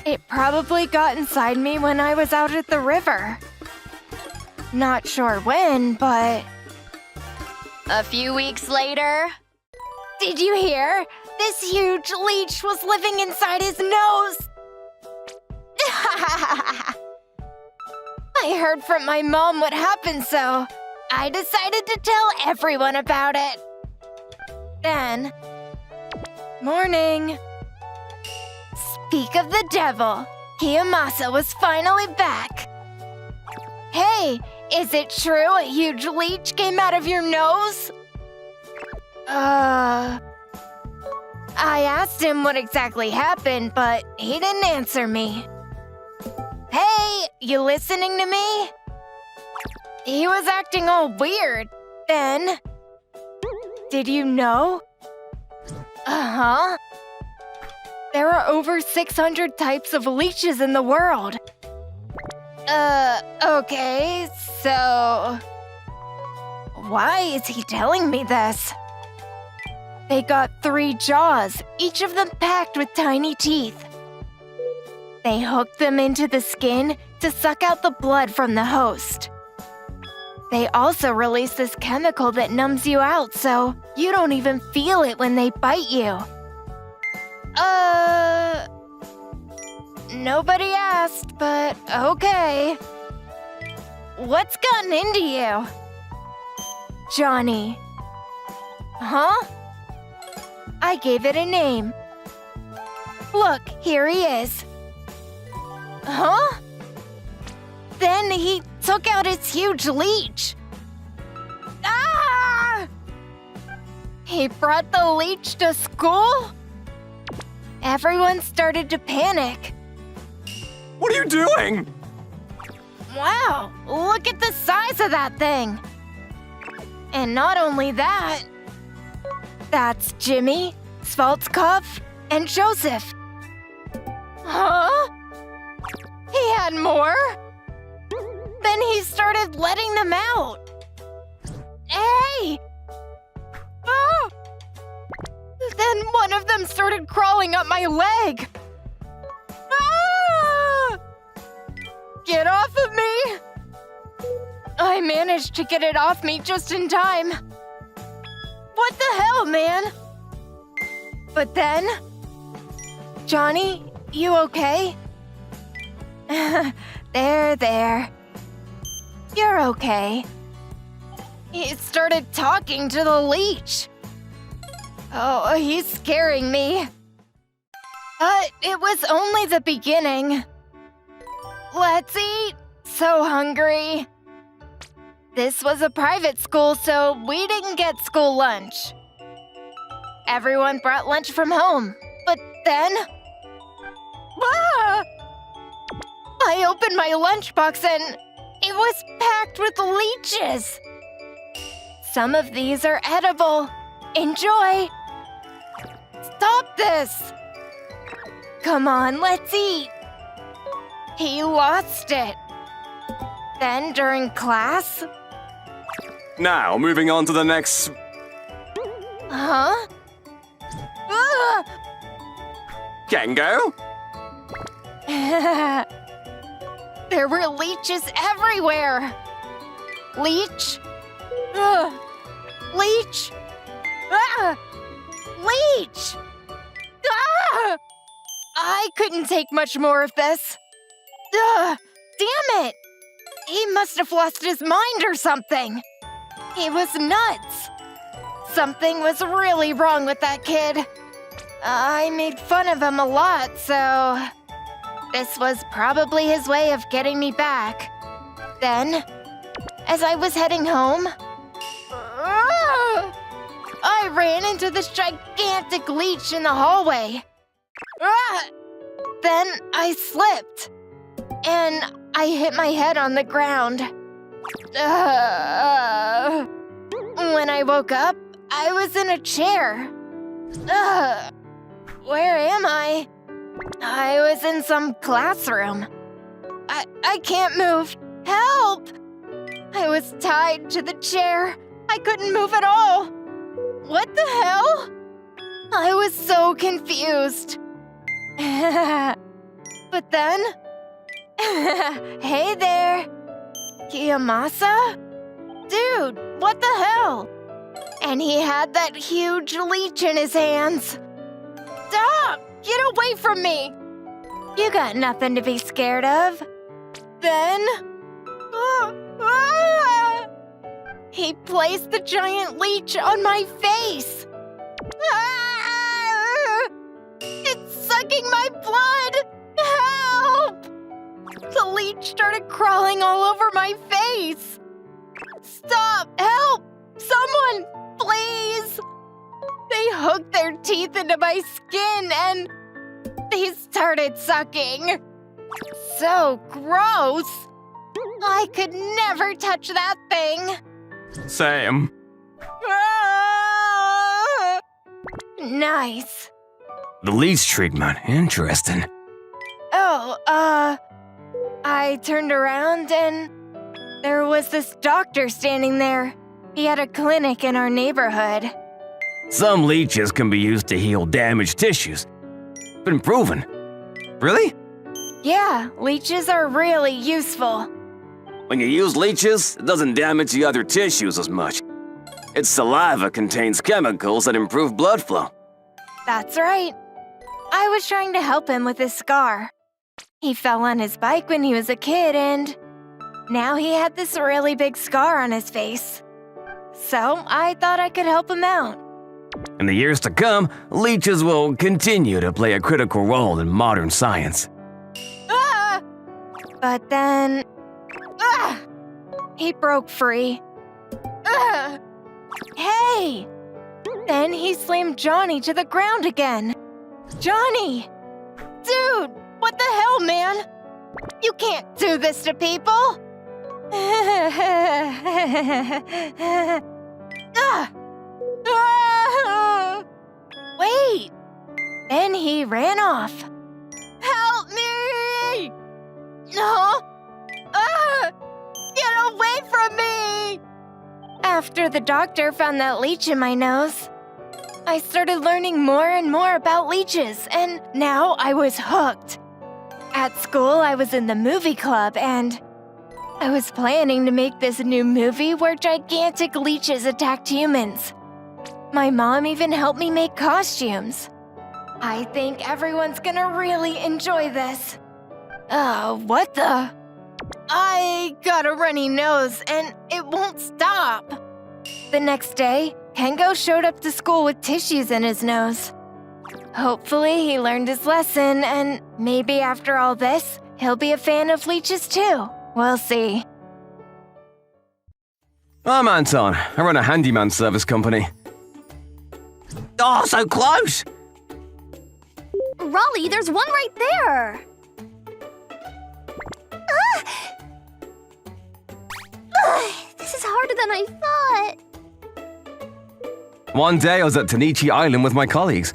It probably got inside me when I was out at the river. Not sure when, but... A few weeks later... Did you hear? This huge leech was living inside his nose! I heard from my mom what happened, so I decided to tell everyone about it. Then... Morning. Speak of the devil, Kiyomasa was finally back. Hey, is it true a huge leech came out of your nose? I asked him what exactly happened, but he didn't answer me. Hey, you listening to me? He was acting all weird. Then... Did you know? Uh-huh. There are over 600 types of leeches in the world. Okay, so... Why is he telling me this? They got 3 jaws, each of them packed with tiny teeth. They hook them into the skin to suck out the blood from the host. They also release this chemical that numbs you out, so you don't even feel it when they bite you. Nobody asked, but okay. What's gotten into you? Johnny. Huh? I gave it a name. Look, here he is. Huh? Then he took out his huge leech. Ah! He brought the leech to school? Everyone started to panic. What are you doing? Wow, look at the size of that thing. And not only that, that's Jimmy, Svaltkov, and Joseph. Huh? He had more? Then he started letting them out. Hey! Ah! Then one of them started crawling up my leg. Ah! Get off of me! I managed to get it off me just in time. What the hell, man? But then... Johnny, you okay? There. You're okay. He started talking to the leech. Oh, he's scaring me. But it was only the beginning. Let's eat. So hungry. This was a private school, so we didn't get school lunch. Everyone brought lunch from home, but then... Ah! I opened my lunchbox and it was packed with leeches. Some of these are edible. Enjoy. Stop this. Come on, let's eat. He lost it. Then during class... Now, moving on to the next... Huh? Ah! Kengo? There were leeches everywhere. Leech? Ugh. Leech? Ah! Leech! Ah! I couldn't take much more of this. Ugh. Damn it! He must have lost his mind or something. He was nuts. Something was really wrong with that kid. I made fun of him a lot, so... This was probably his way of getting me back. Then, as I was heading home... I ran into this gigantic leech in the hallway. Then I slipped. And I hit my head on the ground. When I woke up, I was in a chair. Where am I? I was in some classroom. I can't move. Help! I was tied to the chair. I couldn't move at all. What the hell? I was so confused. But then... Hey there. Kiyomasa? Dude, what the hell? And he had that huge leech in his hands. Stop! Get away from me! You got nothing to be scared of. Then... he placed the giant leech on my face. It's sucking my blood! Help! The leech started crawling all over my face. Stop! Help! Someone! Please! They hooked their teeth into my skin and they started sucking. So gross! I could never touch that thing. Same. Nice. The leech treatment. Interesting. Oh, I turned around and there was this doctor standing there. He had a clinic in our neighborhood. Some leeches can be used to heal damaged tissues. Been proven. Really? Yeah, leeches are really useful. When you use leeches, it doesn't damage the other tissues as much. Its saliva contains chemicals that improve blood flow. That's right. I was trying to help him with his scar. He fell on his bike when he was a kid and now he had this really big scar on his face. So I thought I could help him out. In the years to come, leeches will continue to play a critical role in modern science. Ah! But then... he broke free. Hey! Then he slammed Johnny to the ground again. Johnny! Dude, what the hell, man? You can't do this to people! Wait! Then he ran off. Help me! No! Get away from me! After the doctor found that leech in my nose, I started learning more and more about leeches, and now I was hooked. At school, I was in the movie club, and I was planning to make this new movie where gigantic leeches attacked humans. My mom even helped me make costumes. I think everyone's gonna really enjoy this. What the? I got a runny nose, and it won't stop. The next day, Kengo showed up to school with tissues in his nose. Hopefully, he learned his lesson, and maybe after all this, he'll be a fan of leeches too. We'll see. I'm Anton. I run a handyman service company. Oh, so close! Raleigh, there's one right there! This is harder than I thought. One day I was at Tanichi Island with my colleagues.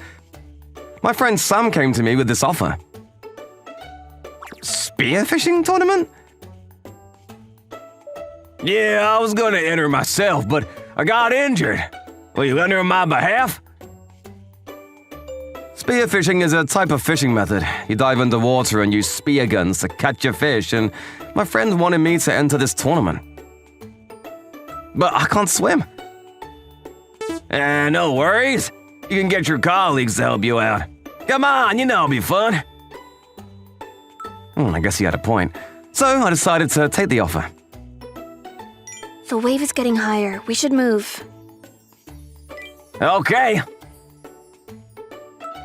My friend Sam came to me with this offer. Spearfishing tournament? Yeah, I was gonna enter myself, but I got injured. Will you enter on my behalf? Spearfishing is a type of fishing method. You dive underwater and use spear guns to catch your fish, and my friend wanted me to enter this tournament. But I can't swim. No worries. You can get your colleagues to help you out. Come on, you know it'll be fun. I guess he had a point. So I decided to take the offer. The wave is getting higher. We should move. Okay.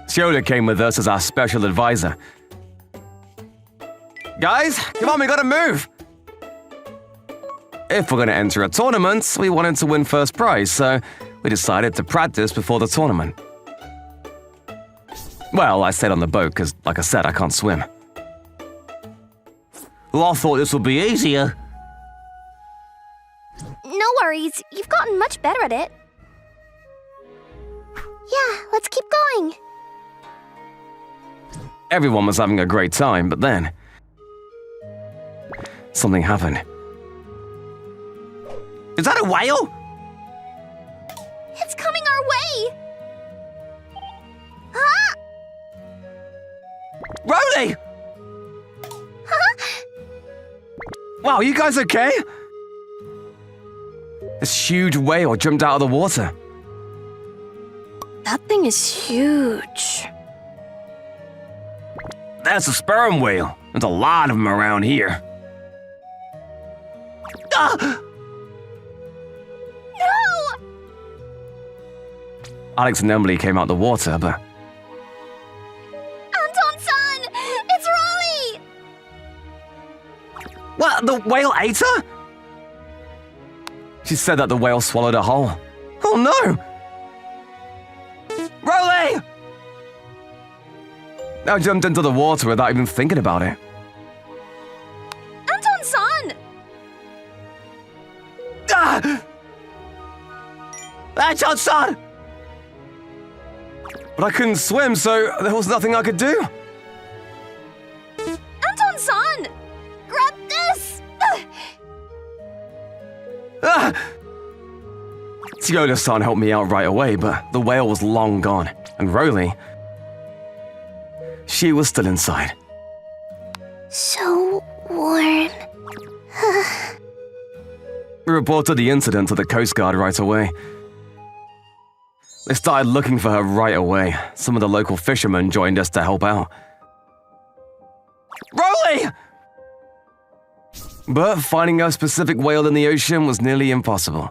Shoda came with us as our special advisor. Guys, come on, we gotta move! If we're gonna enter a tournament, we wanted to win first prize, so we decided to practice before the tournament. Well, I stayed on the boat because, like I said, I can't swim. Well, I thought this would be easier. No worries. You've gotten much better at it. Yeah, let's keep going. Everyone was having a great time, but then something happened. Is that a whale? Rolly! Wow, are you guys okay? This huge whale jumped out of the water. That thing is huge. That's a sperm whale. There's a lot of them around here. Ah! No! Alex and Emily came out the water, but Anton-san! It's Rolly! what? The whale ate her? She said that the whale swallowed her whole. Oh no! Rolly! I jumped into the water without even thinking about it. Anton-san! Ah! Anton-san! But I couldn't swim, so there was nothing I could do. Anton-san! Grab this! Ah! Tsuyoda-san helped me out right away, but the whale was long gone. And Rolly, she was still inside. So warm. We reported the incident to the Coast Guard right away. They started looking for her right away. Some of the local fishermen joined us to help out. Rolly! But finding a specific whale in the ocean was nearly impossible.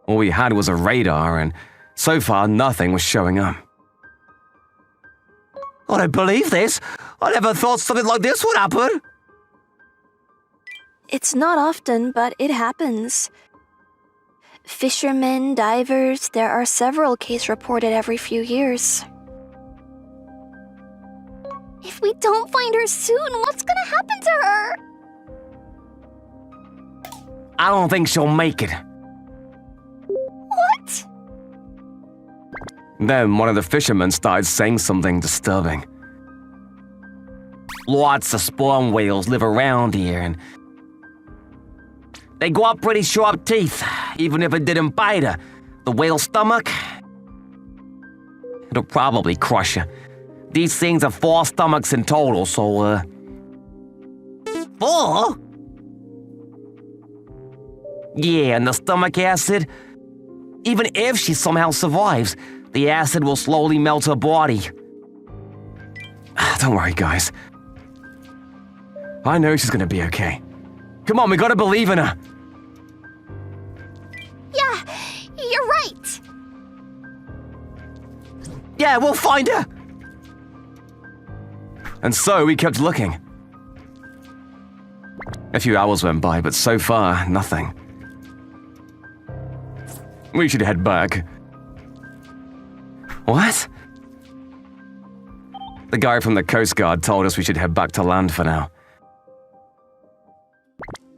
All we had was a radar, and so far nothing was showing up. I don't believe this. I never thought something like this would happen. It's not often, but it happens. Fishermen, divers, there are several cases reported every few years. If we don't find her soon, what's gonna happen to her? I don't think she'll make it. What? Then one of the fishermen started saying something disturbing. Lots of sperm whales live around here, and they got pretty sharp teeth. Even if it didn't bite her, the whale's stomach, it'll probably crush her. These things have 4 stomachs in total, so, 4? Yeah, and the stomach acid, even if she somehow survives, the acid will slowly melt her body. Don't worry, guys. I know she's gonna be okay. Come on, we gotta believe in her. Yeah, you're right. Yeah, we'll find her. And so we kept looking. A few hours went by, but so far, nothing. We should head back. What? The guy from the Coast Guard told us we should head back to land for now.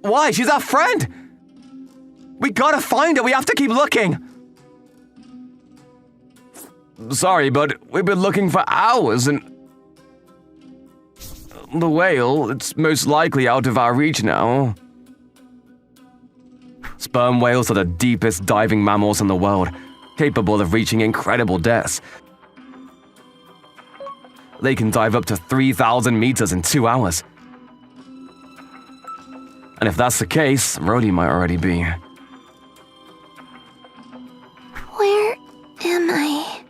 Why? She's our friend! We gotta find her! We have to keep looking! Sorry, but we've been looking for hours and... The whale, it's most likely out of our reach now. Sperm whales are the deepest diving mammals in the world, capable of reaching incredible depths. They can dive up to 3,000 meters in 2 hours. And if that's the case, Rhodey might already be. Where am I?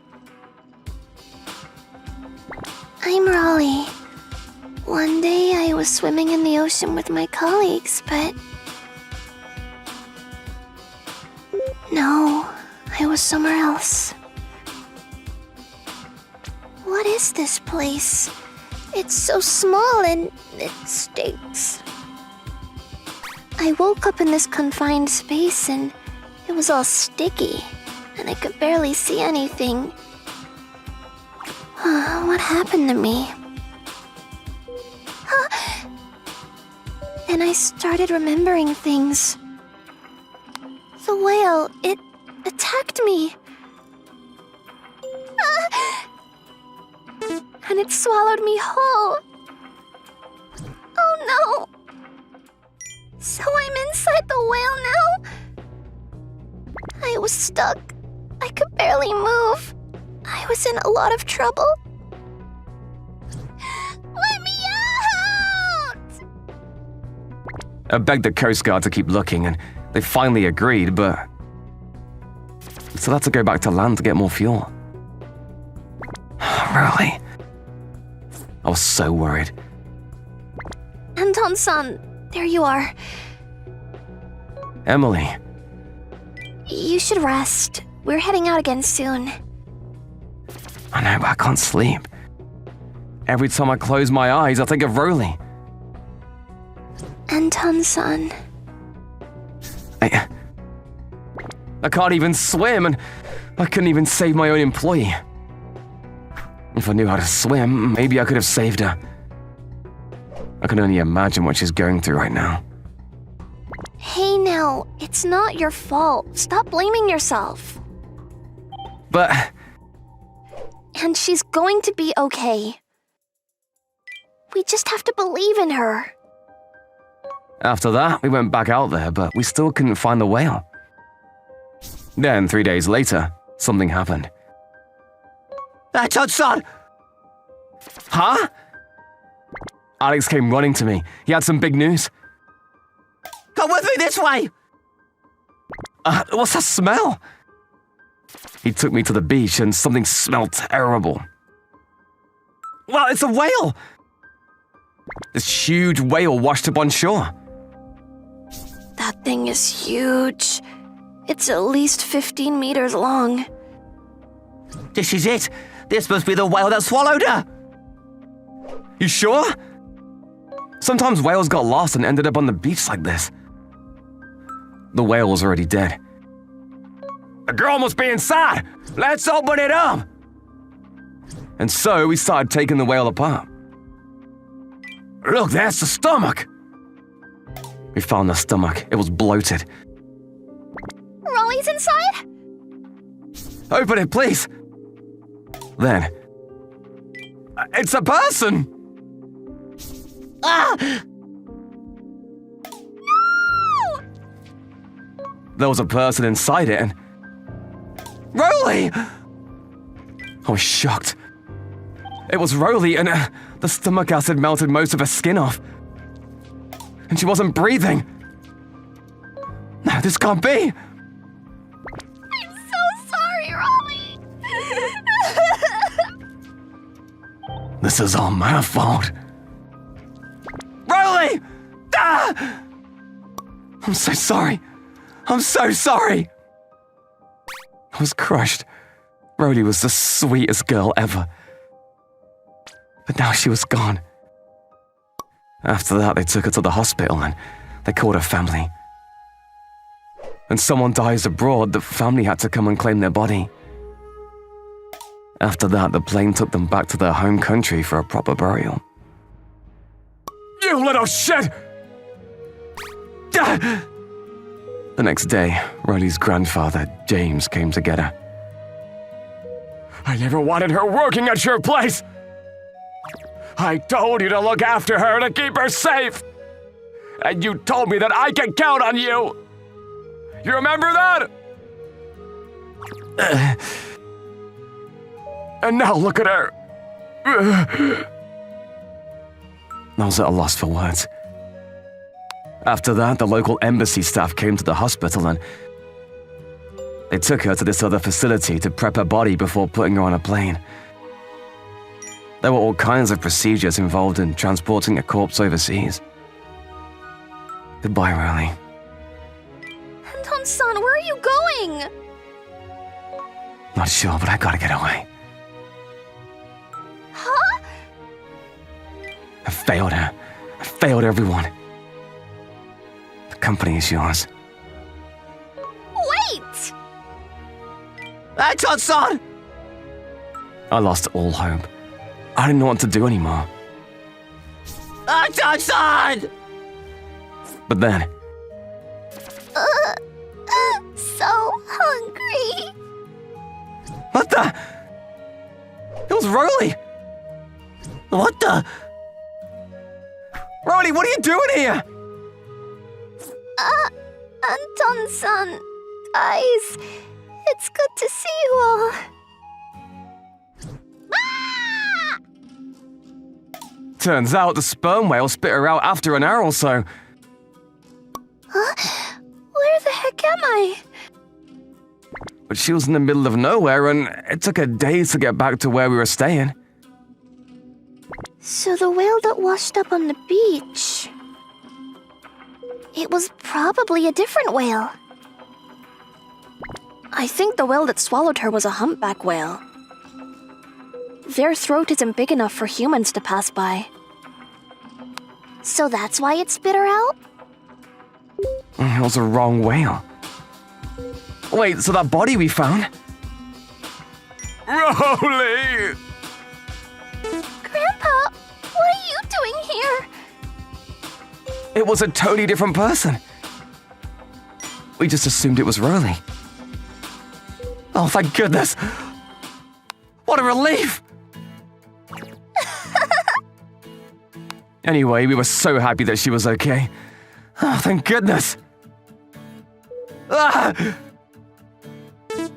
I'm Raleigh. One day I was swimming in the ocean with my colleagues, but... No, I was somewhere else. What is this place? It's so small and it stinks. I woke up in this confined space and it was all sticky, and I could barely see anything. What happened to me? Then I started remembering things. The whale, it attacked me. And it swallowed me whole. Oh no! So I'm inside the whale now? I was stuck. I could barely move. I was in a lot of trouble. I begged the Coast Guard to keep looking, and they finally agreed, but... So I had to go back to land to get more fuel. Really? I was so worried. Anton-san, there you are. Emily, You should rest. We're heading out again soon. I know, but I can't sleep. Every time I close my eyes, I think of Roly. Anton-san. I can't even swim, and I couldn't even save my own employee. If I knew how to swim, maybe I could have saved her. I can only imagine what she's going through right now. Hey now, it's not your fault. Stop blaming yourself. But And she's going to be okay. We just have to believe in her. after that, we went back out there, but we still couldn't find the whale. Then, 3 days later, something happened. Anton-san! Huh? Alex came running to me. He had some big news. Come with me this way! What's that smell? He took me to the beach and something smelled terrible. Well, it's a whale! This huge whale washed up on shore. That thing is huge. It's at least 15 meters long. This is it! This must be the whale that swallowed her! You sure? Sometimes whales got lost and ended up on the beach like this. The whale was already dead. A girl must be inside! Let's open it up! And so we started taking the whale apart. Look, there's the stomach! We found the stomach. It was bloated. Raleigh's inside? Open it, please! Then... It's a person! Ah! There was a person inside it and... Roly! I was shocked. It was Roly and the stomach acid melted most of her skin off. And she wasn't breathing. No, this can't be! I'm so sorry, Raleigh. This is all my fault. Roly! Ah! I'm so sorry. I'm so sorry. I was crushed. Roly was the sweetest girl ever. But now she was gone. After that, they took her to the hospital and they called her family. When someone dies abroad, the family had to come and claim their body. After that, the plane took them back to their home country for a proper burial. You little shit! The next day, Roly's grandfather, James, came to get her. I never wanted her working at your place! I told you to look after her, to keep her safe! And you told me that I can count on you! You remember that? And now look at her! I was at a loss for words. After that, the local embassy staff came to the hospital and they took her to this other facility to prep her body before putting her on a plane. There were all kinds of procedures involved in transporting a corpse overseas. Goodbye, Roly. Anton-san, where are you going? Not sure, but I gotta get away. Huh? I failed her. I failed everyone. The company is yours. Wait! Anton-san! I lost all hope. I didn't know what to do anymore. Anton-san! But then, So hungry. what the? It was Roly! What the? Roly, what are you doing here? Anton-san, guys, it's good to see you all. Ah! Turns out the sperm whale spit her out after an hour or so. but she was in the middle of nowhere and it took her days to get back to where we were staying. So the whale that washed up on the beach... It was probably a different whale. I think the whale that swallowed her was a humpback whale. Their throat isn't big enough for humans to pass by. So that's why it spit her out? It was a wrong whale. Wait, so that body we found? Rolly! Grandpa, what are you doing here? It was a totally different person. We just assumed it was Rolly. Oh, thank goodness. What a relief! Anyway, we were so happy that she was okay. Oh, thank goodness. Ah!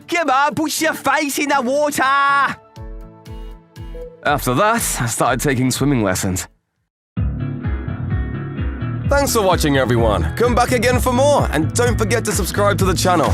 Come on, push your face in the water! After that, I started taking swimming lessons. Thanks for watching, everyone. Come back again for more, and don't forget to subscribe to the channel.